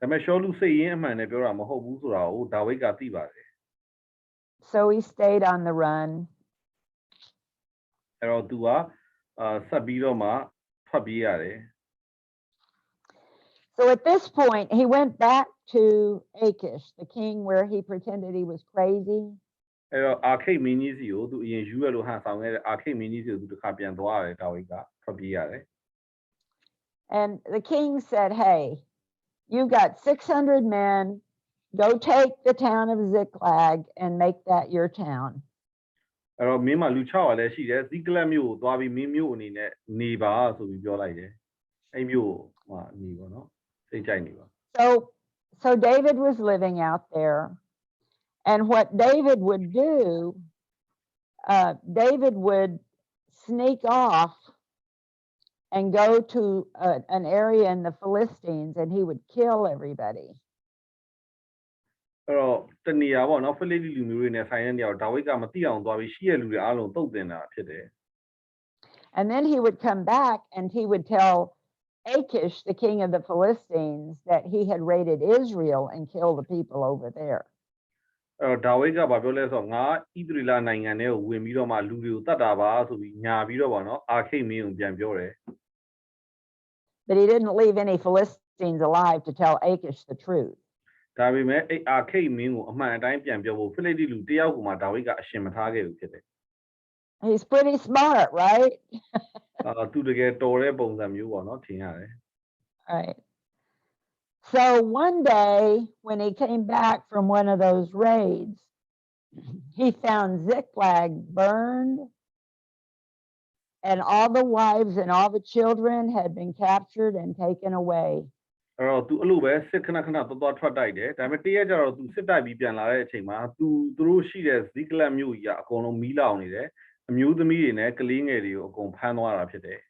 ဒါပေမဲ့ရှောလူစိတ်ရင်းအမှန်နဲ့ပြောတာမဟုတ်ဘူးဆိုတာကိုဒါဝိဒ်ကသိပါတယ် So he stayed on the run. အဲ့တော့သူကဆက်ပြီးတော့မှထွက်ပြေးရတယ် So at this point, he went back to Achish, the king, where he pretended he was crazy. အဲ့တော့အာခိတ်မင်းကြီးစီကိုသူအရင်ယူရလို့ဟန်ဆောင်ခဲ့တဲ့အာခိတ်မင်းကြီးစီကိုသူတစ်ခါပြန်သွားရတယ်ဒါဝိဒ်ကထွက်ပြေးရတယ် And the king said, hey, you got 600 men. Go take the town of Ziklag and make that your town. အဲ့တော့မင်းမလူ600လည်းရှိတယ်ဇီကလတ်မြို့ကိုသွားပြီးမင်းမြို့အနေနဲ့နေပါဆိုပြီးပြောလိုက်တယ်အဲ့မြို့ဟာနေပါနော်စိတ်ကြိုက်နေပါ So David was living out there. And what David would do, David would sneak off and go to an area in the Philistines, and he would kill everybody. အဲ့တော့တနေရာပေါ့နော်ဖိလိပ္ပိလူမျိုးတွေနဲ့ဆိုင်တဲ့နေရာကိုဒါဝိဒ်ကမသိအောင်သွားပြီးရှိရလူတွေအားလုံးတုတ်တင်တာဖြစ်တယ် And then he would come back and he would tell Achish, the king of the Philistines, that he had raided Israel and killed the people over there. အဲ့တော့ဒါဝိဒ်ကဘာပြောလဲဆိုတော့ငါဣသရေလနိုင်ငံထဲကိုဝင်ပြီးတော့မှလူတွေကိုတတ်တာပါဆိုပြီးညာပြီးတော့ပေါ့နော်အာခိတ်မင်းကိုပြန်ပြောတယ် But he didn't leave any Philistines alive to tell Achish the truth. ဒါပေမဲ့အဲ့အာခိတ်မင်းကိုအမှန်အတိုင်းပြန်ပြောဖို့ဖိလိပ္ပိလူတယောက်ကိုမှဒါဝိဒ်ကအရှင်မထားခဲ့ဘူးဖြစ်တယ် He's pretty smart, right? သူတကယ်တော်တဲ့ပုံစံမျိုးပေါ့နော်ထင်ရတယ် Right. So one day when he came back from one of those raids, he found Ziklag burned, and all the wives and all the children had been captured and taken away. အဲ့တော့သူအဲ့လိုပဲစစ်ခဏခဏသွားထွက်တိုက်တယ်ဒါပေမဲ့တရက်ကျတော့သူစစ်တိုက်ပြီးပြန်လာတဲ့အချိန်မှာသူတို့ရှိတဲ့ဇီကလတ်မြို့ကြီးကအကုန်လုံးမီးလောင်နေတယ်အမျိုးသမီးတွေနဲ့ကလေးငယ်တွေကိုအကုန်ဖမ်းသွားတာဖြစ်တယ်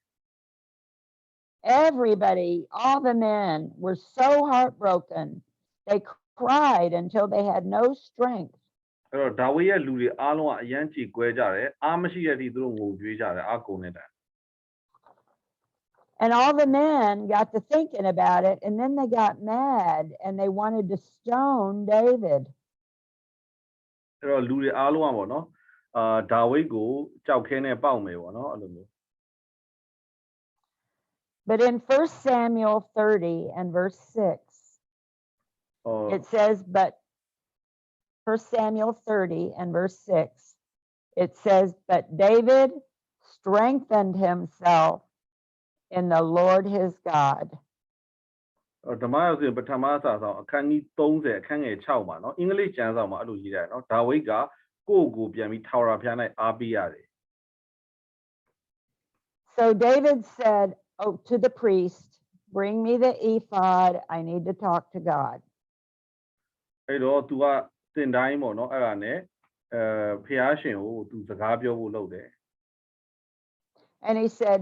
Everybody, all the men were so heartbroken. They cried until they had no strength. အဲ့တော့ဒါဝိဒ်ရဲ့လူတွေအားလုံးကအယမ်းကြေကွဲကြတယ်အားမရှိတဲ့အထိသူတို့ငိုကြွေးကြတယ်အားကုန်နေတာ And all the men got to thinking about it, and then they got mad and they wanted to stone David. အဲ့တော့လူတွေအားလုံးကပေါ့နော်ဒါဝိဒ်ကိုကြောက်ခဲနဲ့ပေါက်မယ်ပေါ့နော်အဲ့လိုမျိုး But in 1 Samuel 30 and verse 6, it says, but 1 Samuel 30 and verse 6, it says, but David strengthened himself in the Lord his God. ဓမ္မရာဇဝင်ပထမစာဆောင်အခန်းကြီး30အခန်းငယ်6မှာเนาะအင်္ဂလိပ်ကျမ်းစာမှာအဲ့လိုရေးတယ်เนาะဒါဝိဒ်ကကိုယ့်ကိုပြန်ပြီးထာဝရဘုရား၌အားပေးရတယ် So David said, oh, to the priest, bring me the ephod. I need to talk to God. အဲ့တော့ तू ကတင်တိုင်းပေါ့เนาะအဲ့ဒါနဲ့ဘုရားရှင်ကို तू စကားပြောဖို့လုပ်တယ် And he said,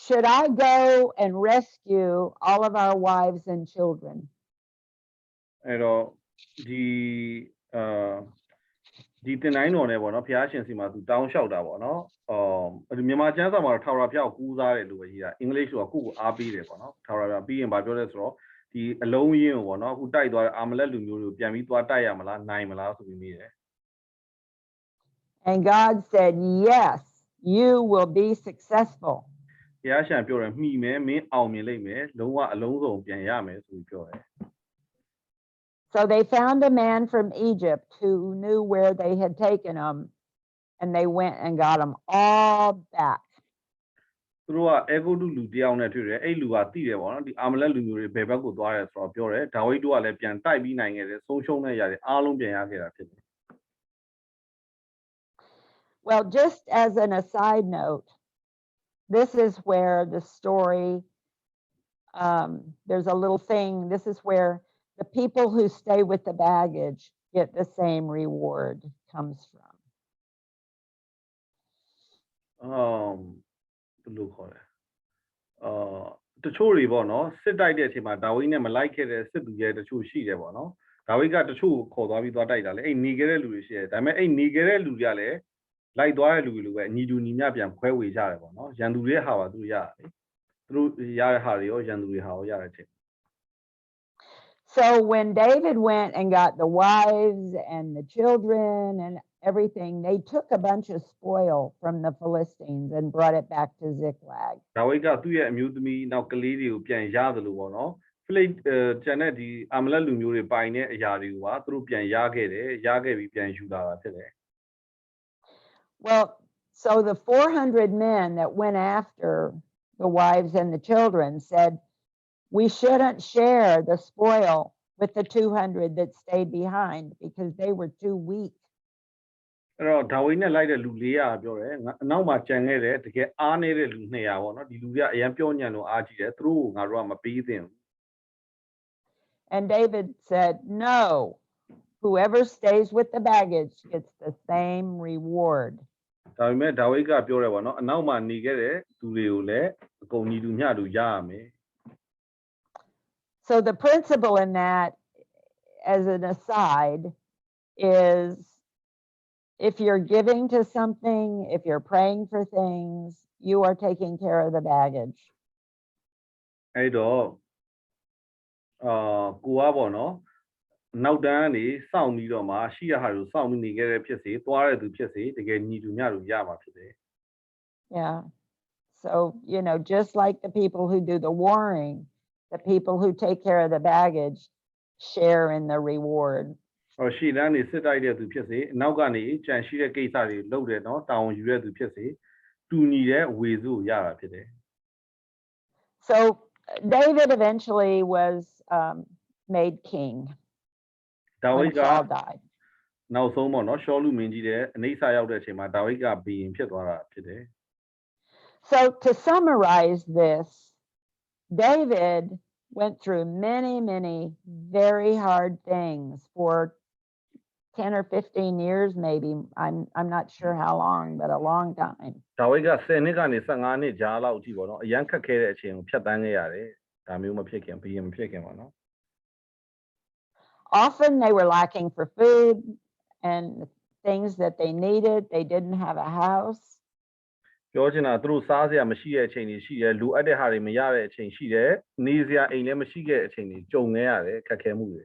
should I go and rescue all of our wives and children? အဲ့တော့ဒီတင်တိုင်းတော်နဲ့ပေါ့เนาะဘုရားရှင်စီမှာ तू တောင်းလျှောက်တာပေါ့เนาะမြန်မာကျမ်းစာမှာထာဝရဘုရားကိုကူးစားတယ်လို့ပဲရေးတာအင်္ဂလိပ်ဆိုတာကိုယ့်ကိုအားပေးတယ်ပေါ့เนาะထာဝရဘုရားပြီးရင်ဗာပြောလဲဆိုတော့ဒီအလုံးရင်းကိုပေါ့เนาะအခုတိုက်သွားတဲ့အာမလက်လူမျိုးတွေကိုပြန်ပြီးသွားတိုက်ရမလားနိုင်မလားဆိုပြီးမေးတယ် And God said, yes, you will be successful. ဘုရားရှင်ပြောတယ်မှီမယ်မင်းအောင်မြင်လိမ့်မယ်လုံးဝအလုံးစုံပြန်ရမယ်ဆိုပြီးပြောတယ် So they found a man from Egypt who knew where they had taken him, and they went and got him all back. သူတို့ကအဲဂုတ်တုလူတယောက်နဲ့တွေ့တယ်အဲ့လူကတိတယ်ပေါ့နော်ဒီအာမလက်လူမျိုးတွေဘယ်ဘက်ကိုသွားရဲဆိုတော့ပြောတယ်ဒါဝိဒ်တို့ကလည်းပြန်တိုက်ပြီးနိုင်ခဲ့တယ်ဆုံးရှုံးတဲ့ຢာတွေအားလုံးပြန်ရခဲ့တာဖြစ်တယ် Well, just as an aside note, this is where the story, there's a little thing, this is where the people who stay with the baggage get the same reward comes from. ဘယ်လိုခေါ်လဲတချို့တွေပေါ့နော်စစ်တိုက်တဲ့အချိန်မှာဒါဝိဒ်နဲ့မလိုက်ခဲ့တဲ့စစ်သူရဲတချို့ရှိတယ်ပေါ့နော်ဒါဝိဒ်ကတချို့ခေါ်သွားပြီးသွားတိုက်တာလေအဲ့နေခဲ့တဲ့လူတွေရှိတယ်ဒါပေမဲ့အဲ့နေခဲ့တဲ့လူတွေကလည်းလိုက်သွားတဲ့လူတွေလိုပဲညီတူညီမျှပြန်ခွဲဝေကြတယ်ပေါ့နော်ရန်သူတွေဟာပါသူတို့ရတယ်လေသူတို့ရတဲ့ဟာတွေရောရန်သူတွေဟာရောရတဲ့ချိန် So when David went and got the wives and the children and everything, they took a bunch of spoil from the Philistines and brought it back to Ziklag. ဒါဝိဒ်ကသူ့ရဲ့အမျိုးသမီးနောက်ကလေးတွေကိုပြန်ရတယ်လို့ပေါ့နော်ဖိလိကျန်တဲ့ဒီအာမလက်လူမျိုးတွေပိုင်တဲ့အရာတွေကိုပါသူတို့ပြန်ရခဲ့တယ်ရခဲ့ပြီးပြန်ယူလာတာဖြစ်တယ် Well, so the 400 men that went after the wives and the children said, we shouldn't share the spoil with the 200 that stayed behind because they were too weak. အဲ့တော့ဒါဝိဒ်နဲ့လိုက်တဲ့လူ400ပြောတယ်အနောက်မှာကြံခဲ့တဲ့တကယ်အားနေတဲ့လူ200ပေါ့နော်ဒီလူတွေကအရင်ပြောညံလို့အားကြီးတယ်သူတို့ကငါတို့ကမပေးသင့်ဘူး And David said, no, whoever stays with the baggage gets the same reward. ဒါပေမဲ့ဒါဝိဒ်ကပြောတယ်ပေါ့နော်အနောက်မှာနေခဲ့တဲ့သူတွေကိုလည်းအကုန်ညီတူမျှတူရရမယ် So the principle in that, as an aside, is if you're giving to something, if you're praying for things, you are taking care of the baggage. အဲ့တော့ကိုကပေါ့နော်နောက်တန်းကနေစောင့်ပြီးတော့မှရှိရဟာကိုစောင့်ပြီးနေခဲ့တဲ့ဖြစ်စေသွားတဲ့သူဖြစ်စေတကယ်ညီတူမျှတူရမှာဖြစ်တယ် Yeah. So, you know, just like the people who do the warring, the people who take care of the baggage share in the reward. ရှီတန်းနေစစ်တိုက်တဲ့သူဖြစ်စေအနောက်ကနေကြံရှိတဲ့ကိစ္စတွေလုပ်တယ်နော်တာဝန်ယူတဲ့သူဖြစ်စေတူညီတဲ့ဝေစုကိုရတာဖြစ်တယ် So David eventually was made king ဒါဝိဒ် when က Saul died. နောက်ဆုံးပေါ့နော်ရှောလူမင်းကြီးတဲ့အနိစ္စရောက်တဲ့အချိန်မှာဒါဝိဒ်ကဘီရင်ဖြစ်သွားတာဖြစ်တယ် So to summarize this, David went through many, many very hard things for 10 or 15 years, maybe. I'm not sure how long, but a long time. ဒါဝိဒ်က10နှစ်ကနေ15နှစ်ကြားလောက်ကြည့်ပေါ့နော်အရန်ခက်ခဲတဲ့အချိန်ကိုဖြတ်တန်းခဲ့ရတယ်ဒါမျိုးမဖြစ်ခင်ဘီရင်မဖြစ်ခင်ပါနော် Often they were lacking for food and things that they needed. They didn't have a house. ပြောချင်တာသူတို့စားစရာမရှိတဲ့အချိန်တွေရှိတယ်လူအပ်တဲ့ဟာတွေမရတဲ့အချိန်ရှိတယ်နေစရာအိမ်လည်းမရှိခဲ့တဲ့အချိန်တွေကြုံခဲ့ရတယ်ခက်ခဲမှုတွေ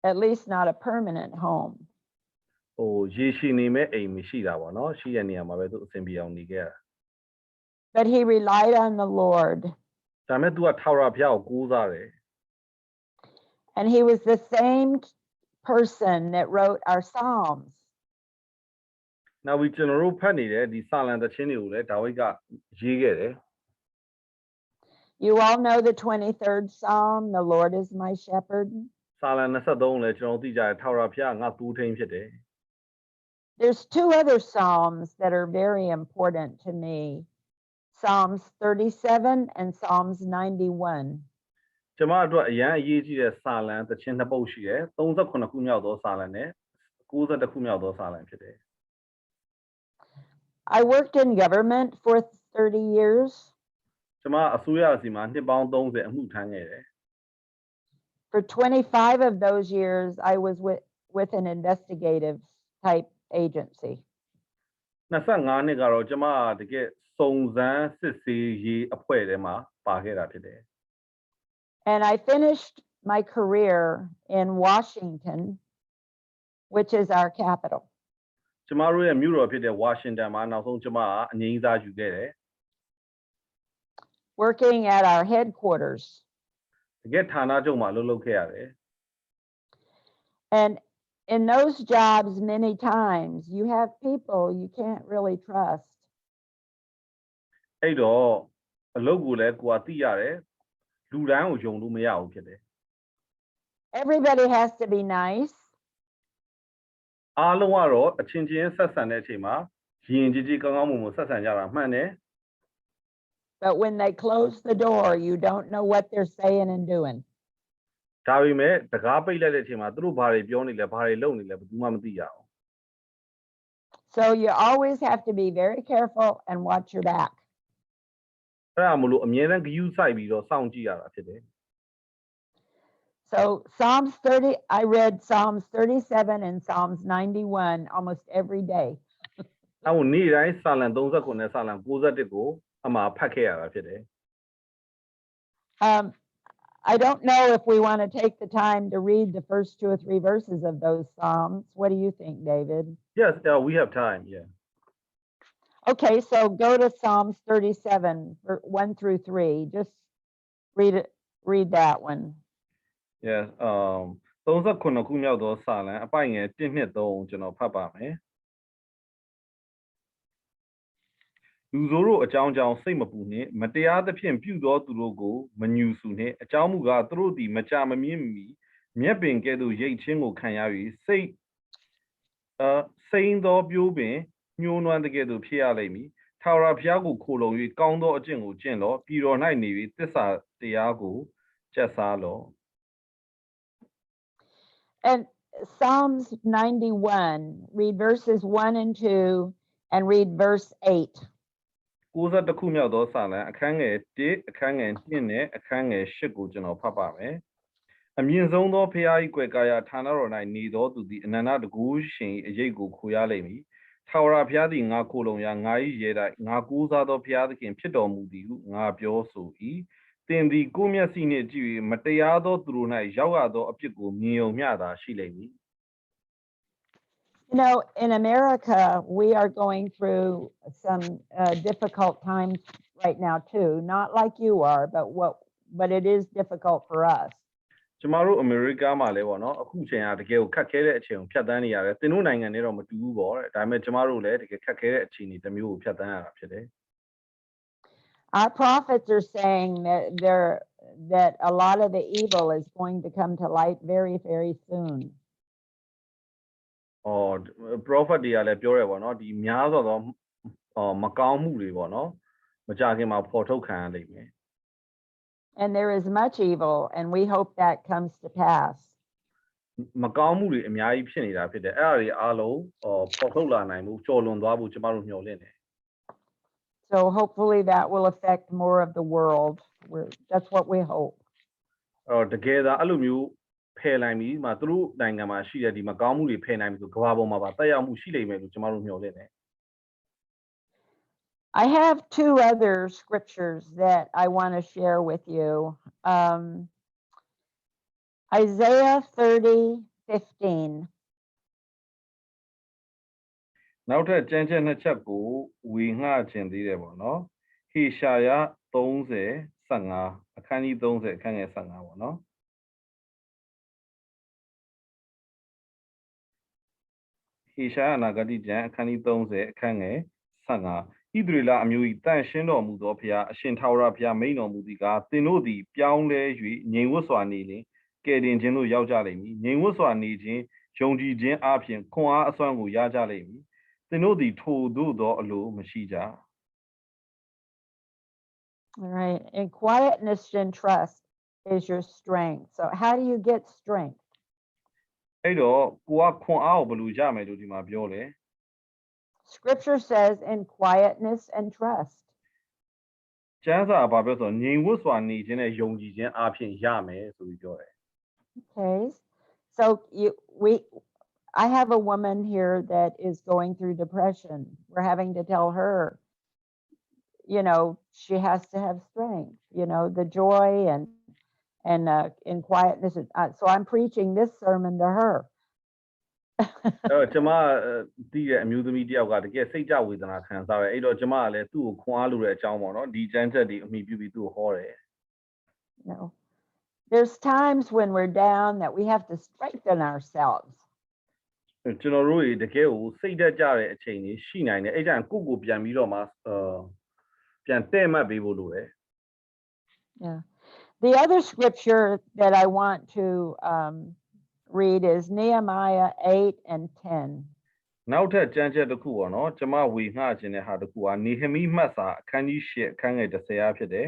At least not a permanent home. ရေရှည်နေမဲ့အိမ်မရှိတာပေါ့နော်ရှိတဲ့နေရာမှာပဲသူအဆင်ပြေအောင်နေခဲ့ရတာ But he relied on the Lord. ဒါပေမဲ့သူကထာဝရဘုရားကိုကိုးစားတယ် And he was the same person that wrote our Psalms. နောက်ပြီးကျွန်တော်တို့ဖတ်နေတဲ့ဒီစာလံသချင်းတွေကိုလည်းဒါဝိဒ်ကရေးခဲ့တယ် You all know the 23rd Psalm, the Lord is my shepherd. စာလံ23လည်းကျွန်တော်သိကြတယ်ထာဝရဘုရားငါတူးထိန်ဖြစ်တယ် There's two other Psalms that are very important to me. Psalms 37 and Psalms 91. ကျွန်မအတွက်အရန်အရေးကြီးတဲ့စာလံသချင်းနှစ်ပုဒ်ရှိတယ်39ခုမြောက်သောစာလံနဲ့92ခုမြောက်သောစာလံဖြစ်တယ် I worked in government for 30 years. ကျွန်မအစိုးရစီမှာနှစ်ပေါင်း30အမှုထမ်းခဲ့တယ် For 25 of those years, I was with an investigative type agency. 25နှစ်ကတော့ကျွန်မတကယ်စုံစမ်းစစ်ဆေးရေးအဖွဲ့ထဲမှာပါခဲ့တာဖြစ်တယ် And I finished my career in Washington, which is our capital. ကျွန်မတို့ရဲ့မြို့တော်ဖြစ်တဲ့ဝါရှင်တန်မှာနောက်ဆုံးကျွန်မကအငြိမ်းစားယူခဲ့တယ် Working at our headquarters. တကယ်ဌာနချုပ်မှာအလုပ်လုပ်ခဲ့ရတယ် And in those jobs, many times you have people you can't really trust. အဲ့တော့အလုပ်ကိုလည်းကိုကသိရတယ်လူတိုင်းကိုယုံလို့မရဘူးဖြစ်တယ် Everybody has to be nice. အားလုံးကတော့အချင်းချင်းဆက်ဆံတဲ့အချိန်မှာယဉ်ကျေးကောင်းကောင်းမွန်မွန်ဆက်ဆံကြတာမှန်တယ် But when they close the door, you don't know what they're saying and doing. ဒါပေမဲ့တကားပိတ်လိုက်တဲ့အချိန်မှာသူတို့ဘာတွေပြောနေလဲဘာတွေလုပ်နေလဲဘယ်သူမှမသိရအောင် So you always have to be very careful and watch your back. အဲ့ဒါမလို့အမြဲတမ်းဂယုစိုက်ပြီးတော့စောင့်ကြည့်ရတာဖြစ်တယ် So Psalms 30, I read Psalms 37 and Psalms 91 almost every day. အဲ့ဟိုနေ့တိုင်းစာလံ39နဲ့စာလံ61ကိုအမှာဖတ်ခဲ့ရတာဖြစ်တယ် I don't know if we want to take the time to read the first 2 or 3 verses of those Psalms. What do you think, David? Yes, we have time, yeah. Okay, so go to Psalms 37, 1 through 3. Just read that one. Yes, 39ခုမြောက်သောစာလံအပိုင်ငယ်1 2 3ကျွန်တော်ဖတ်ပါမယ်လူဆိုးတို့အကြောင်းကြောင့်စိတ်မပူနှင့်မတရားသဖြင့်ပြုသောသူတို့ကိုမညူဆူနှင့်အကြောင်းမူကားသူတို့သည်မကြမမြင့်မီမြက်ပင်ကဲ့သို့ရိတ်ချင်းကိုခံရ၍စိန်သောပြိုးပင်ညှိုးနွမ်းတဲ့ကဲ့သို့ဖြစ်ရလိမ့်မည်ထာဝရဘုရားကိုခိုလုံ၍ကောင်းသောအကျင့်ကိုကျင့်လော့ပြည်တော်၌နေ၍သစ္စာတရားကိုကျက်စားလော့ And Psalms 91, read verses 1 and 2 and read verse 8. 61ခုမြောက်သောစာလံအခန်းငယ်1အခန်းငယ်2နဲ့အခန်းငယ်8ကိုကျွန်တော်ဖတ်ပါမယ်အမြင့်ဆုံးသောဖျား၏ကွယ်ကာယဌာနတော်၌နေသောသူသည်အနန္တတကူရှင်အရေးကိုခိုရလိမ့်မည်ထာဝရဘုရားသည်ငါခိုလုံရာငါ၏ရေတိုင်ငါကိုးစားသောဘုရားသခင်ဖြစ်တော်မူသည်ဟုငါပြောဆို၏သင်သည်ကိုမျက်စိနှင့်ကြည့်၍မတရားသောသူတို့၌ရောက်ရသောအပြစ်ကိုမြင်ုံမျှသာရှိလိမ့်မည် You know, in America, we are going through some difficult times right now too. Not like you are, but it is difficult for us. ကျမတို့အမေရိကမှာလည်းပေါ့နော်အခုချိန်ကတကယ်ကိုခက်ခဲတဲ့အချိန်ကိုဖြတ်သန်းနေရတယ်သင်တို့နိုင်ငံတွေတော့မတူဘူးပေါ့တဲ့ဒါပေမဲ့ကျမတို့လည်းတကယ်ခက်ခဲတဲ့အခြေအနေတစ်မျိုးကိုဖြတ်သန်းရတာဖြစ်တယ် Our prophets are saying that a lot of the evil is going to come to light very, very soon. prophet တွေကလည်းပြောရပါတော့ဒီများစွာသောမကောင်းမှုတွေပေါ့နော်မကြခင်မှာပေါ်ထုတ်ခံရလိမ့်မယ် And there is much evil and we hope that comes to pass. မကောင်းမှုတွေအများကြီးဖြစ်နေတာဖြစ်တယ်အဲ့ဒါတွေအားလုံးပေါ်ထုတ်လာနိုင်မှုကျော်လွန်သွားဖို့ကျမတို့မျှော်လင့်တယ် So hopefully that will affect more of the world. That's what we hope. တကယ်သာအဲ့လိုမျိုးဖယ်နိုင်ပြီးမှသူတို့နိုင်ငံမှာရှိတဲ့ဒီမကောင်းမှုတွေဖယ်နိုင်ပြီးဆိုကမ္ဘာပေါ်မှာပါတက်ရောက်မှုရှိလိမ့်မယ်လို့ကျမတို့မျှော်လင့်တယ် I have 2 other scriptures that I want to share with you. Isaiah 30:15. နောက်ထပ်ကျမ်းချက်2ချက်ကိုဝေငှခြင်းသေးတယ်ပေါ့နော်ဟေရှာယ30:15အခန်းကြီး30အခန်းငယ်15ပေါ့နော်ဟေရှာယနာဂတိကျမ်းအခန်းကြီး30အခန်းငယ်15ဣသရေလအမျိုး၏တန်ရှင်းတော်မူသောဘုရားအရှင်ထာဝရဘုရားမိန့်တော်မူသည်ကားသင်တို့သည်ပြောင်းလဲ၍ငြိမ်ဝတ်စွာနေလျင်ကယ်တင်ခြင်းသို့ရောက်ကြလိမ့်မည်ငြိမ်ဝတ်စွာနေခြင်းယုံကြည်ခြင်းအပြင်ခွန်အားအစွမ်းကိုရကြလိမ့်မည်သင်တို့သည်ထိုသို့သောအလိုမရှိကြ All right. And quietness and trust is your strength. So how do you get strength? အဲ့တော့ကိုကခွန်အားကိုဘယ်လိုရမယ်လို့ဒီမှာပြောလဲ Scripture says in quietness and trust. ကျမ်းစာဘာပြောဆိုငြိမ်ဝတ်စွာနေခြင်းနဲ့ယုံကြည်ခြင်းအပြင်ရမယ်ဆိုပြီးပြောတယ် Okay. So I have a woman here that is going through depression. We're having to tell her, you know, she has to have strength, you know, the joy and in quietness. So I'm preaching this sermon to her. ကျမတည်တဲ့အမျိုးသမီးတယောက်ကတကယ်စိတ်ကြဝေဒနာခံစားရအဲ့တော့ကျမကလည်းသူ့ကိုခွန်အားလိုတဲ့အကြောင်းပေါ့နော်ဒီကျမ်းချက်တွေအမိပြုပြီးသူ့ကိုဟောတယ် You know, There's times when we're down that we have to strengthen ourselves. ကျွန်တော်တို့တွေတကယ်ကိုစိတ်သက်ကြတဲ့အချိန်ကြီးရှိနိုင်တယ်အဲ့ကြောင့်ကိုယ့်ကိုပြန်ပြီးတော့မှပြန်တဲ့မှတ်ပေးဖို့လိုတယ် Yeah. The other scripture that I want to read is Nehemiah 8 and 10. နောက်ထပ်ကြံချက်တစ်ခုပေါ့နော်ကျွန်မဝေငှခြင်းတဲ့ဟာတစ်ခုကနေဟမိမှတ်စာအခန်းကြီး10အခန်းငယ်10အားဖြစ်တယ်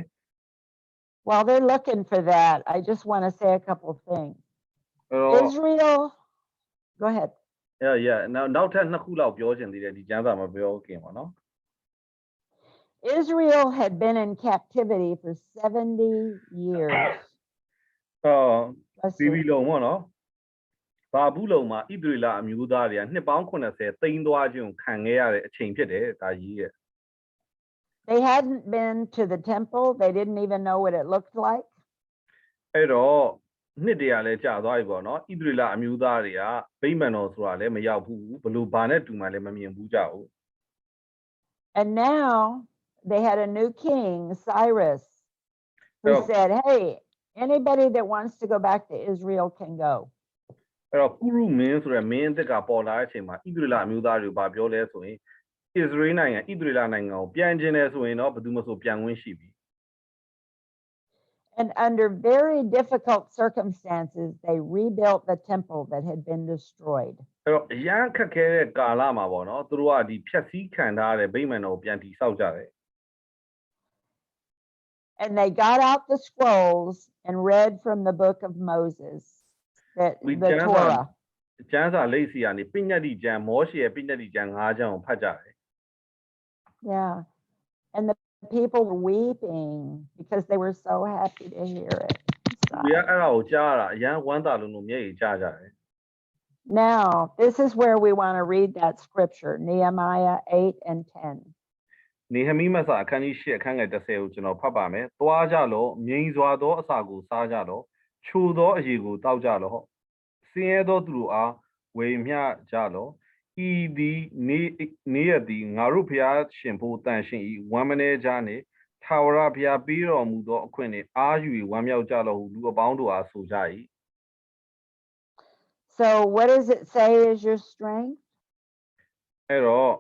While they're looking for that, I just want to say a couple of things. Israel, go ahead. Yeah. Now ထပ်နှစ်ခုလောက်ပြောချင်သေးတယ်ဒီကျမ်းစာမှာပြောခင်ပေါ့နော် Israel had been in captivity for 70 years. ပြီးပြီလုံးပေါ့နော်ဘာဘူးလုံးမှာဣသရေလအမျိုးသားတွေကနှစ်ပေါင်း80တိမ်သွားခြင်းကိုခံခဲ့ရတဲ့အချိန်ဖြစ်တယ်ဒါကြီးရဲ့ They hadn't been to the temple. They didn't even know what it looked like. အဲ့တော့နှစ်တရာလဲကြာသွားပြီပေါ့နော်ဣသရေလအမျိုးသားတွေကဗိမာန်တော်ဆိုတာလည်းမရောက်ဘူးဘလို့ဘာနဲ့တူမှလည်းမမြင်ဘူးကြဘူး And now they had a new king, Cyrus, who said, hey, anybody that wants to go back to Israel can go. အဲ့တော့ကုရုမင်းဆိုတဲ့မင်းအသစ်ကပေါ်လာတဲ့အချိန်မှာဣသရေလအမျိုးသားတွေဘာပြောလဲဆိုရင်ဣသရေလနိုင်ငံကိုပြန်ခြင်းလဲဆိုရင်တော့ဘယ်သူမှဆိုပြန်ဝင်ရှိပြီ And under very difficult circumstances, they rebuilt the temple that had been destroyed. အဲ့တော့အရန်ခက်ခဲတဲ့ကာလမှာပေါ့နော်သူတို့ကဒီဖြက်စီးခံထားတဲ့ဗိမာန်တော်ကိုပြန်တည်ဆောက်ကြတယ် And they got out the scrolls and read from the book of Moses, the Torah. ကျမ်းစာလိပ်စီကနေပညတ္တိကျမ်းမောရှေရဲ့ပညတ္တိကျမ်း5ကျမ်းကိုဖတ်ကြတယ် Yeah. And the people were weeping because they were so happy to hear it. ဒီကအဲ့ဒါကိုကြားရတာအရန်ဝမ်းသာလို့မျက်ရည်ကျကြတယ် Now, this is where we want to read that scripture, Nehemiah 8 and 10. နေဟမိမတ်စာအခန်းကြီး10အခန်းငယ်10ကိုကျွန်တော်ဖတ်ပါမယ်။သွားကြလော့၊ငြိမ်စွာသောအစာကိုစားကြလော့။ချိုသောအရေကိုတောက်ကြလော့။ဆင်းရဲသောသူတို့အားဝေမျှကြလော့။ဤသည်နေရသည်ငါတို့ဖျားရှင်ဖို့တန်ရှင်ဤဝမ်းမနေကြနှင့်ထာဝရဘုရားပေးတော်မူသောအခွင့်နှင့်အားယူဝမ်းမြောက်ကြလော့ဟုလူအပေါင်းတို့အားဆိုကြ၏။ So what does it say is your strength? အဲ့တော့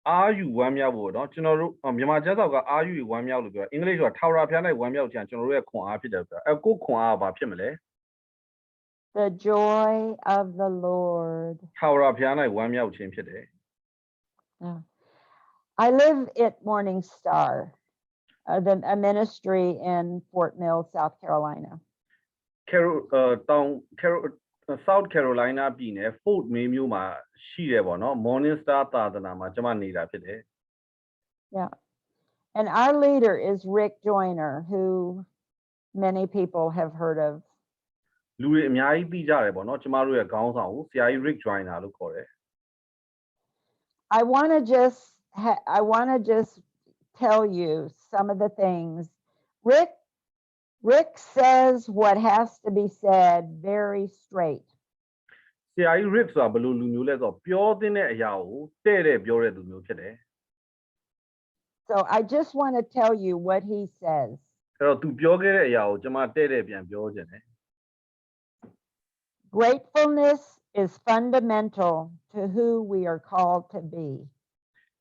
အာယူဝမ်းမြောက်ဖို့เนาะကျွန်တော်တို့မြန်မာကျမ်းစာကအာယူဝမ်းမြောက်လို့ပြောအင်္ဂလိပ်ဆိုတာထာဝရဘုရား၌ဝမ်းမြောက်ခြင်းကျွန်တော်တို့ရဲ့ခွန်အားဖြစ်တယ်ဆိုတာအဲကိုခွန်အားကဘာဖြစ်မလဲ The joy of the Lord. ထာဝရဘုရား၌ဝမ်းမြောက်ခြင်းဖြစ်တယ် I live at Morning Star, a ministry in Fort Mill, South Carolina. South Carolina ပြည်နယ် Fort Mill မြို့မှာရှိတယ်ပေါ့နော် Morning Star သာသနာမှာကျွန်မနေတာဖြစ်တယ် Yeah. And our leader is Rick Joyner, who many people have heard of. လူတွေအများကြီးသိကြတယ်ပေါ့နော်ကျွန်မတို့ရဲ့ခေါင်းဆောင်ကိုဆရာကြီး Rick Joyner လို့ခေါ်တယ် I want to just tell you some of the things. Rick says what has to be said very straight. ဆရာကြီး Rick ဆိုတာဘယ်လိုလူမျိုးလဲဆိုတော့ပြောတဲ့အရာကိုတဲ့တဲ့ပြောတဲ့လူမျိုးဖြစ်တယ် So I just want to tell you what he says. အဲ့တော့သူပြောခဲ့တဲ့အရာကိုကျွန်မတဲ့ပြန်ပြောခြင်းတယ် Gratefulness is fundamental to who we are called to be.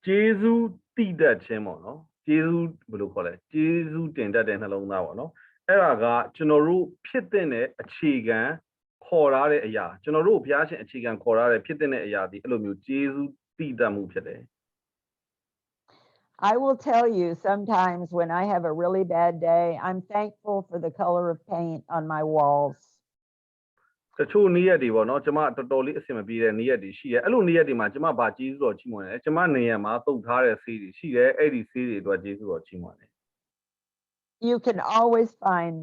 ကျေးဇူးတည်တတ်ခြင်းပေါ့နော်ကျေးဇူးဘယ်လိုခေါ်လဲကျေးဇူးတင်တတ်တဲ့နှလုံးသားပေါ့နော်အဲ့ဒါကကျွန်တော်တို့ဖြစ်တဲ့အခြေခံခေါ်ထားတဲ့အရာကျွန်တော်တို့ဘုရားရှင်အခြေခံခေါ်ထားတဲ့ဖြစ်တဲ့အရာဒီအဲ့လိုမျိုးကျေးဇူးတည်တတ်မှုဖြစ်တယ် I will tell you sometimes when I have a really bad day, I'm thankful for the color of paint on my walls. တချို့နေ့ရက်တွေပေါ့နော်ကျွန်မတော်တော်လေးအဆင်မပြေတဲ့နေ့ရက်တွေရှိတယ်အဲ့လိုနေ့ရက်တွေမှာကျွန်မဗာကျေးဇူးတော်ချီးမွမ်းတယ်ကျွန်မနေရာမှာတုတ်ထားတဲ့ဆေးတွေရှိတယ်အဲ့ဒီဆေးတွေအတွက်ကျေးဇူးတော်ချီးမွမ်းတယ် You can always find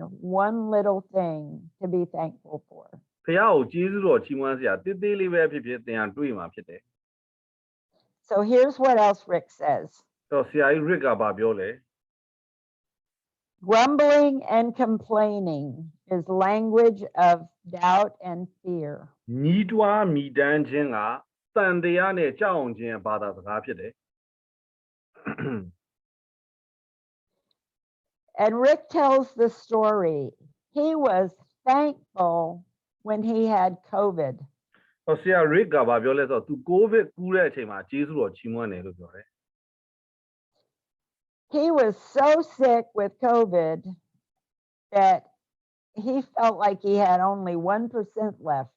one little thing to be thankful for. ဘုရားကိုကျေးဇူးတော်ချီးမွမ်းစရာတေးသေးလေးပဲဖြစ်ဖြစ်သင်ဟာတွေ့မှာဖြစ်တယ် So here's what else Rick says. တော့ဆရာကြီး Rick ကဗာပြောလဲ Grumbling and complaining is language of doubt and fear. ညီးတွားမိတမ်းခြင်းကတန်တရားနဲ့ကြောက်အောင်ခြင်းဘာသာစကားဖြစ်တယ် And Rick tells the story. He was thankful when he had COVID. ဟောဆရာ Rick ကဘာပြောလဲဆိုတော့ तू COVID ကူးတဲ့အချိန်မှာကျေးဇူးတော်ချီးမွမ်းတယ်လို့ပြောတယ် He was so sick with COVID that he felt like he had only 1% left.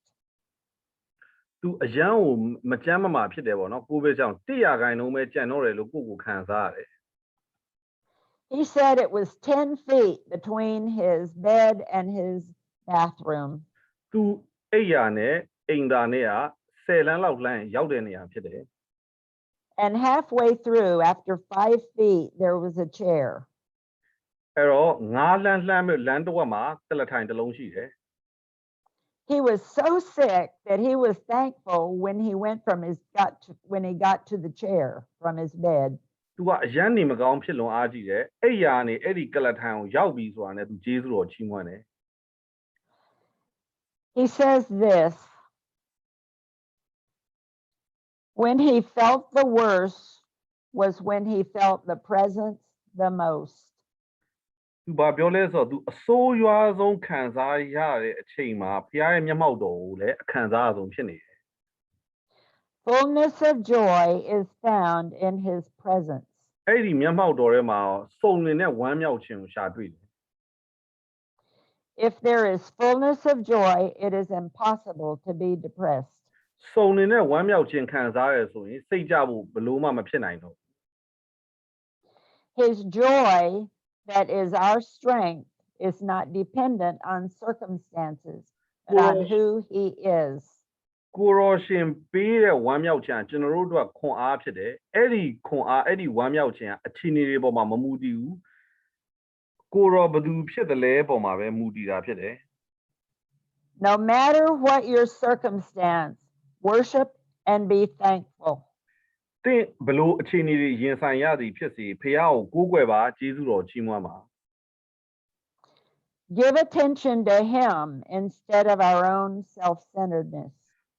तू အရန်ကိုမကြမ်းမမာဖြစ်တယ်ပေါ့နော် COVID ကြောင့်100%ပဲကြံတော့တယ်လို့ကိုကိုခံစားရတယ် He said it was 10 feet between his bed and his bathroom. तू အိယာနဲ့အိမ်သာနဲ့က10လမ်းလောက်လှမ်းရောက်တဲ့နေရာဖြစ်တယ် And halfway through, after 5 feet, there was a chair. အဲ့တော့9လမ်းလှမ်းမဲ့လမ်းတစ်ဝက်မှာတလက်ထိုင်တစ်လုံးရှိတယ် He was so sick that he was thankful when he got to the chair from his bed. तू ကအရန်နေမကောင်းဖြစ်လွန်အားကြီးတယ်အိယာနေအဲ့ဒီကလထိုင်ကိုရောက်ပြီဆိုတာနဲ့ तू ကျေးဇူးတော်ချီးမွမ်းတယ် He says this: when he felt the worst was when he felt the presence the most. तू ဘာပြောလဲဆိုတော့ तू အဆိုးရွားဆုံးခံစားရတဲ့အချိန်မှာဖခင်ရဲ့မျက်မှောက်တော်ကိုလည်းအခံစားရဆုံးဖြစ်နေတယ် Fullness of joy is found in his presence. အဲ့ဒီမျက်မှောက်တော်ထဲမှာစုံလင်တဲ့ဝမ်းမြောက်ခြင်းကိုရှာတွေ့တယ် If there is fullness of joy, it is impossible to be depressed. စုံလင်တဲ့ဝမ်းမြောက်ခြင်းခံစားရဆိုရင်စိတ်ကြဖို့ဘလို့မှမဖြစ်နိုင်တော့ His joy, that is our strength, is not dependent on circumstances, but on who he is. ကိုရောရှင်ပေးတဲ့ဝမ်းမြောက်ခြင်းကျွန်တော်တို့အတွက်ခွန်အားဖြစ်တယ်အဲ့ဒီခွန်အားအဲ့ဒီဝမ်းမြောက်ခြင်းအခြေအနေတွေပေါ်မှာမမူတည်ဘူးကိုရောဘယ်သူဖြစ်တယ်လဲပေါ်မှာပဲမူတည်တာဖြစ်တယ် No matter what your circumstance, worship and be thankful. သင်ဘလို့အခြေအနေတွေရင်ဆိုင်ရသည်ဖြစ်စေဖခင်ကိုကိုးကွယ်ပါကျေးဇူးတော်ချီးမွမ်းပါ Give attention to him instead of our own self-centeredness.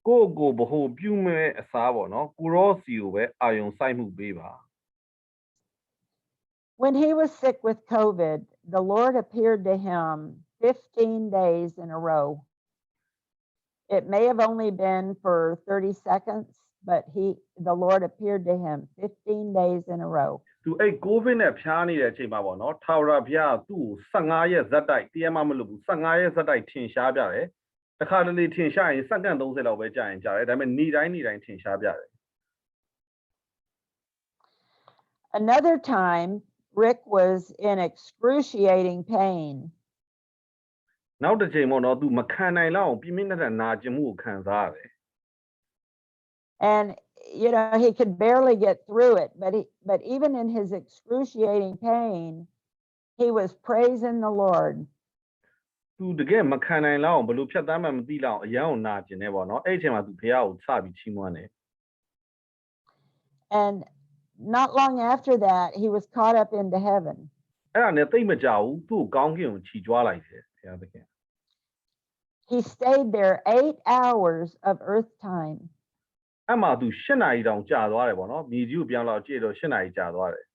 ကိုကိုဘ ਹੁ ပြုမဲ့အစားပေါ့နော်ကိုရောစီကိုပဲအာယုံစိုက်မှုပေးပါ When he was sick with COVID, the Lord appeared to him 15 days in a row. It may have only been for 30 seconds, but the Lord appeared to him 15 days in a row. သူအဲ့ကိုဗစ်နဲ့ဖျားနေတဲ့အချိန်မှာပေါ့နော်ထာဝရဘုရားသူ့ကို15ရက်ဇက်တိုက်တရားမှမလုပ်ဘူး15ရက်ဇက်တိုက်ထင်ရှားပြတယ်တခါတလေထင်ရှားရင်စက္ကန့်30လောက်ပဲကြာရင်ကြာတယ်ဒါပေမဲ့နေ့တိုင်းထင်ရှားပြတယ် Another time, Rick was in excruciating pain. နောက်တစ်ချိန်ပေါ့နော်သူမခံနိုင်လောက်အောင်ပြင်းပြင်းထန်ထန်နာကျင်မှုကိုခံစားရတယ် And he could barely get through it, but even in his excruciating pain, he was praising the Lord. သူတကယ်မခံနိုင်လောက်အောင်ဘလို့ဖြတ်သန်းမှမသိလောက်အရန်ကိုနာကျင်နေပေါ့နော်အဲ့အချိန်မှာသူဘုရားကိုစပြီးချီးမွမ်းတယ် And not long after that, he was caught up into heaven. အဲ့ဒါနဲ့သိမကြောက်ဘူးသူ့ကိုကောင်းကင်ကိုခြိကြွားလိုက်တယ်ဘုရားသခင် He stayed there 8 hours of earth time. အဲ့မှာသူ8နာရီတောင်ကြာသွားတယ်ပေါ့နော်မြေကြီးကိုပြောင်းလောက်ကြည့်တော့8နာရီကြာသွားတယ်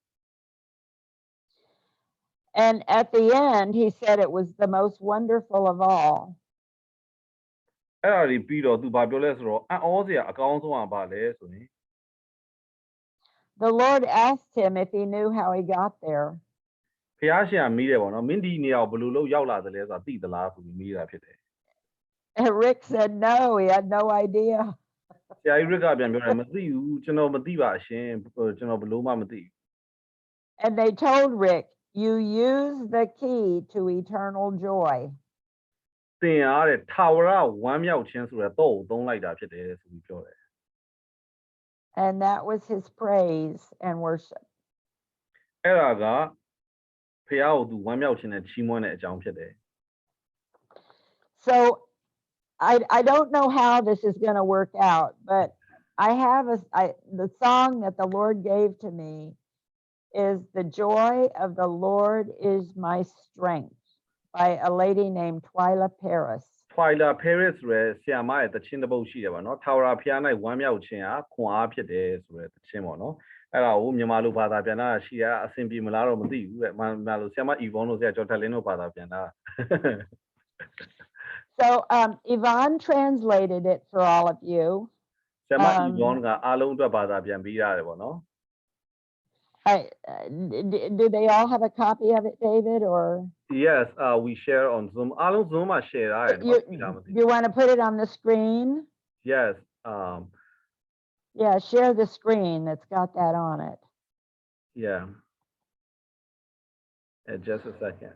And at the end, he said it was the most wonderful of all. အဲ့ဒါတွေပြီးတော့သူဘာပြောလဲဆိုတော့အံ့ဩစရာအကောင်းဆုံးကဘာလဲဆိုရင် The Lord asked him if he knew how he got there. ဖျားရှင်ကမေးတယ်ပေါ့နော်မင်းဒီနေရာကိုဘယ်လိုလုပ်ရောက်လာသလဲဆိုတာသိသလားဆိုပြီးမေးတာဖြစ်တယ် And Rick said no, he had no idea. ဆရာကြီး Rick ကပြန်ပြောတယ်မသိဘူးကျွန်တော်မသိပါရှင်ကျွန်တော်ဘယ်လို့မှမသိဘူး And they told Rick, you use the key to eternal joy. သင်အားတဲ့ထာဝရဝမ်းမြောက်ခြင်းဆိုတဲ့တော့သုံးလိုက်တာဖြစ်တယ်ဆိုပြီးပြောတယ် And that was his praise and worship. အဲ့ဒါကဖျားကိုသူဝမ်းမြောက်ခြင်းနဲ့ချီးမွမ်းတဲ့အကြောင်းဖြစ်တယ် So I don't know how this is going to work out, but I have the song that the Lord gave to me is The Joy of the Lord is My Strength by a lady named Twyla Paris. Twyla Paris ဆိုတဲ့ဆရာမရဲ့တခြင်းတစ်ပုဒ်ရှိတယ်ပေါ့နော်ထာဝရဘုရား၌ဝမ်းမြောက်ခြင်းဟာခွန်အားဖြစ်တယ်ဆိုတဲ့တခြင်းပေါ့နော်အဲ့ဒါကိုမြန်မာလိုဘာသာပြန်တာရှိတာအဆင်ပြေမလားတော့မသိဘူးတဲ့မြန်မာလိုဆရာမ Yvonne လို့ဆရာကျော်ထက်လင်းတို့ဘာသာပြန်တာ So Yvonne translated it for all of you. ဆရာမ Yvonne ကအားလုံးအတွက်ဘာသာပြန်ပေးရတယ်ပေါ့နော် Do they all have a copy of it, David, or Yes, we share on Zoom အားလုံး Zoom မှာ share ရတယ်နော် you want to put it on the screen? Yes, Yeah, share the screen that's got that on it. yeah. Just a second.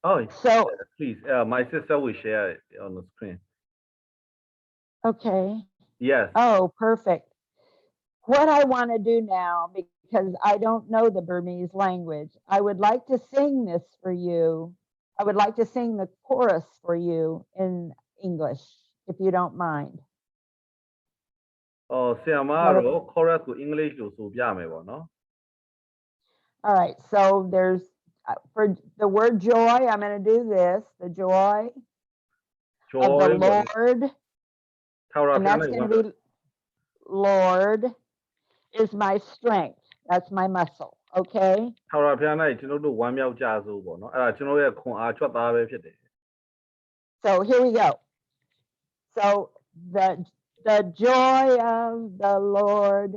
Oh, So, please, my sister will share it on the screen. okay. Yes. Oh, perfect. What I want to do now, because I don't know the Burmese language, I would like to sing this for you. I would like to sing the chorus for you in English, if you don't mind. ဆရာမကတော့ chorus ကို English လို့ဆိုပြမယ်ပေါ့နော် All right, so there's for the word joy, I'm going to do this, the joy of the Lord. And that's going to be Lord is my strength. That's my muscle. Okay. ထာဝရဘုရား၌ကျွန်တော်တို့ဝမ်းမြောက်ကြစို့ပေါ့နော်အဲ့ဒါကျွန်တော်ရဲ့ခွန်အားချွတ်သားပဲဖြစ်တယ် So here we go. So the joy of the Lord,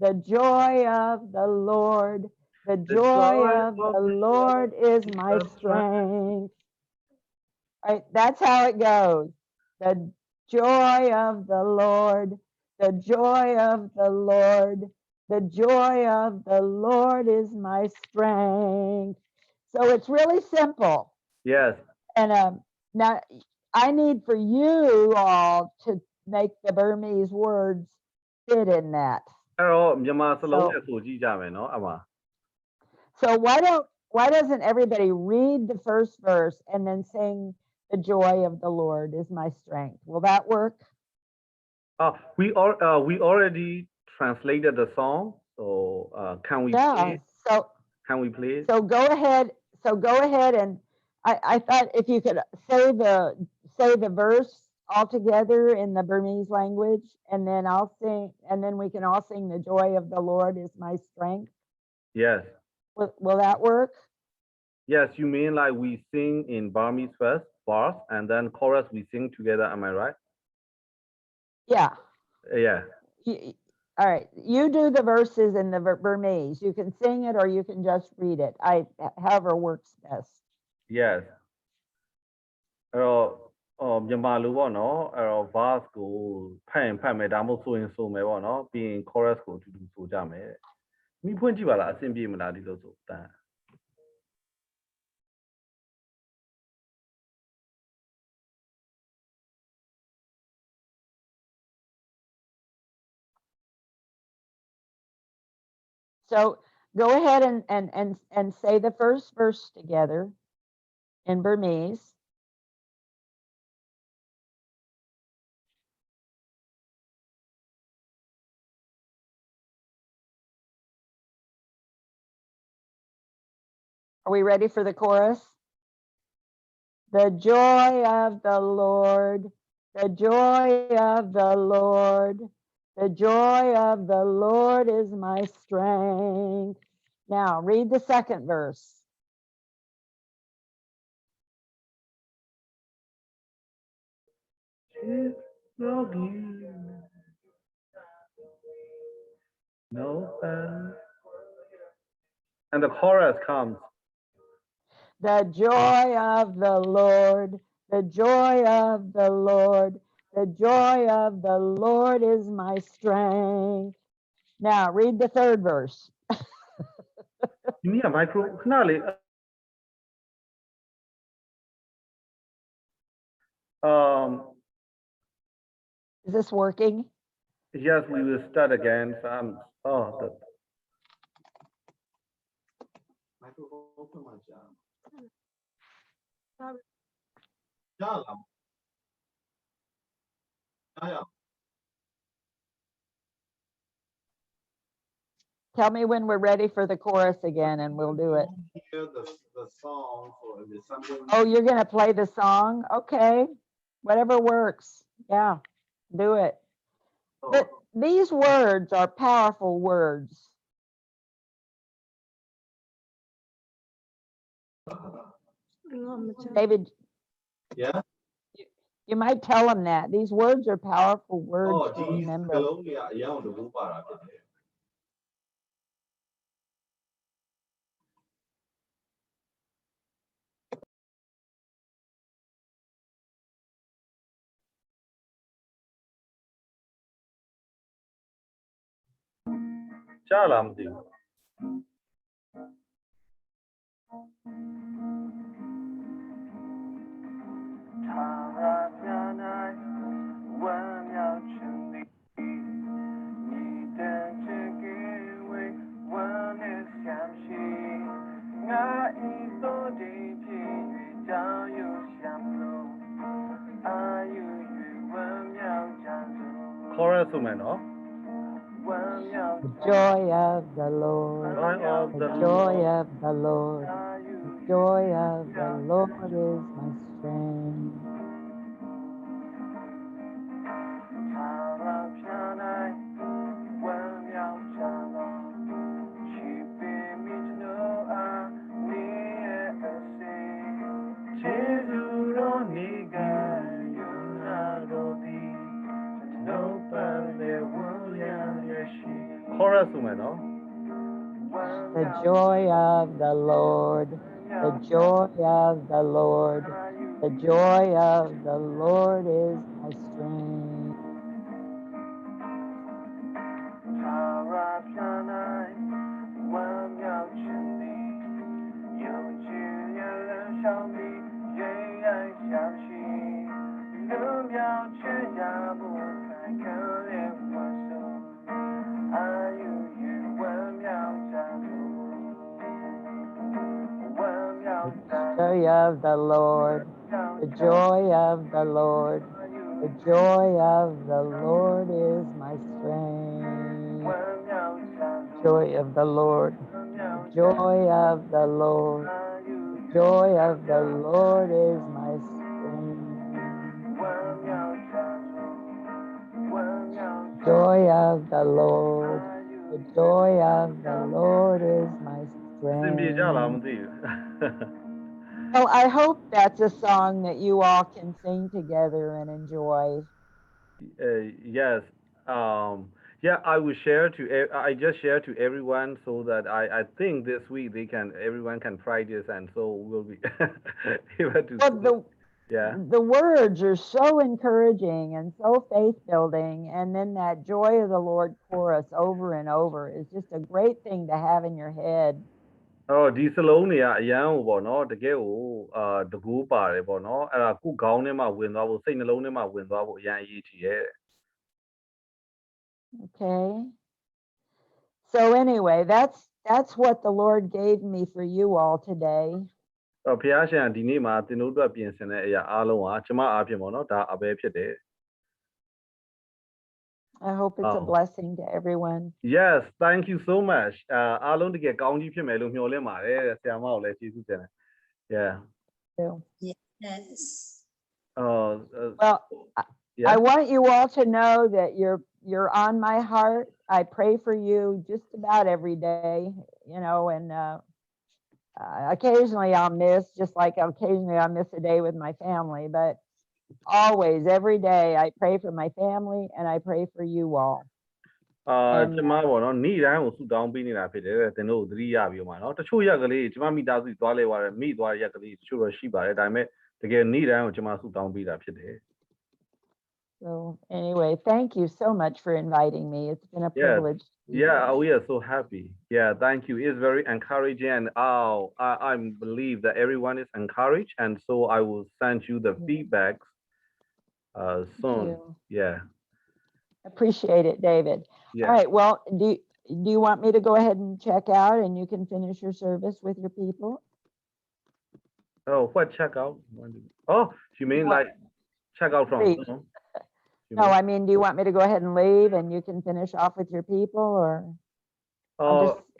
the joy of the Lord, the joy of the Lord is my strength. Right, that's how it goes. The joy of the Lord, the joy of the Lord, the joy of the Lord is my strength. So it's really simple. Yes. And now I need for you all to make the Burmese words fit in that. အဲ့တော့မြန်မာစလုံးနဲ့ဆိုကြည့်ကြမယ်နော်အမ So why doesn't everybody read the first verse and then sing the joy of the Lord is my strength? Will that work? We already translated the song, so can we play? So can we play? So go ahead and I thought if you could say the verse all together in the Burmese language, and then I'll sing, and then we can all sing the joy of the Lord is my strength. Yes. Will that work? Yes, you mean like we sing in Burmese first, verse, and then chorus we sing together, am I right? Yeah. Yeah. All right, you do the verses in the Burmese. You can sing it or you can just read it. However works best. Yes. အဲ့တော့မြန်မာလိုပေါ့နော်အဲ့တော့ verse ကိုဖတ်ရင်ဖတ်မယ်ဒါမှမဟုတ်ဆိုရင်ဆိုမယ်ပေါ့နော်ပြီးရင် chorus ကိုအတူတူဆိုကြမယ်မိဖွင့်ကြည့်ပါလားအဆင်ပြေမလားဒီလိုဆိုတန်း So go ahead and say the first verse together in Burmese. Are we ready for the chorus? The joy of the Lord, the joy of the Lord, the joy of the Lord is my strength. Now read the second verse. No, and the chorus comes. The joy of the Lord, the joy of the Lord, the joy of the Lord is my strength. Now read the third verse. You need a micro. Is this working? Yes, we will start again. Tell me when we're ready for the chorus again and we'll do it. The song Oh, you're going to play the song? Okay. Whatever works. Yeah, do it. But these words are powerful words. David. Yeah. You might tell them that. These words are powerful words Oh, to geez, remember. Colombia, young to move out of it. Cha la mati bu. Chorus ဆိုမယ်နော် The joy of the Lord, Joy of the the joy Lord. of the Lord, the joy of the Lord is my strength. Chorus ဆိုမယ်နော် The joy of the Lord, the joy of the Lord, the joy of the Lord is my strength. The joy of the Lord, the joy of the Lord, the joy of the Lord is my strength. Joy of the Lord, the joy of the Lord, the joy of the Lord is my strength. Joy of the Lord, the joy of the Lord is my အစဉ်ပြေကြလားမ strength. သိဘူး Well, I hope that's a song that you all can sing together and enjoy. Yes. Yeah, I will share to. I just share to everyone so that I think this week everyone can practice and so we'll be able to. Well, Yeah. the words are so encouraging and so faith building, and then that joy of the Lord chorus over and over is just a great thing to have in your head. ဒီစလုံးတွေကအရန်ကိုပေါ့နော်တကယ်ကိုတကူပါတယ်ပေါ့နော်အဲ့ဒါခုခေါင်းထဲမှာဝင်သွားဖို့စိတ်နှလုံးထဲမှာဝင်သွားဖို့အရန်အရေးကြီးရဲ့ Okay. So anyway, that's what the Lord gave me for you all today. ဘုရားရှင်ကဒီနေ့မှာသင်တို့အတွက်ပြင်ဆင်တဲ့အရာအားလုံးဟာကျမအားဖြင့်ပေါ့နော်ဒါအပဲဖြစ်တယ် I hope it's a blessing to everyone. Yes, thank you so much. အားလုံးတကယ်ကောင်းကြီးဖြစ်မယ်လို့မျှော်လင့်ပါတယ်ဆရာမကိုလည်းကျေးဇူးတင်တယ် Yeah. So, Yes. well, yeah. I want you all to know that you're on my heart. I pray for you just about every day, you know, and occasionally I'll miss, just like occasionally I'll miss a day with my family, but always, every day, I pray for my family and I pray for you all. ကျမပေါ့နော်နေ့တိုင်းကိုဆူတောင်းပေးနေတာဖြစ်တယ်သင်တို့သတိရပြီးမှာနော်တချို့ရက်ကလေးကျမမိသားစုသွားလဲပါတယ်မိသွားရက်ကလေးတချို့တော့ရှိပါတယ်ဒါပေမဲ့တကယ်နေ့တိုင်းကိုကျမဆူတောင်းပေးတာဖြစ်တယ် So anyway, thank you so much for inviting me. It's been a privilege. Yeah, we are so happy. Yeah, thank you. It's very encouraging, and I believe that everyone is encouraged, and so I will send you the feedbacks soon. Yeah. Appreciate it, David. Yeah. All right. Well, do you want me to go ahead and check out, and you can finish your service with your people? Oh, what check out? Oh, you mean like check out from Zoom? No, I mean, do you want me to go ahead and leave and you can finish off with your people, or?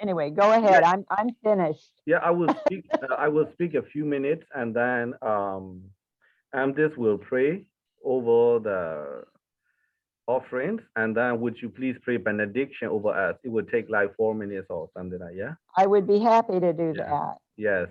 Anyway, go ahead. Yeah. I'm finished. Yeah, I will speak. I will speak a few minutes, and then Amdis will pray over the offerings, and then would you please pray benediction over us? It would take like 4 minutes or something like yeah. I would be happy to do that. Yes,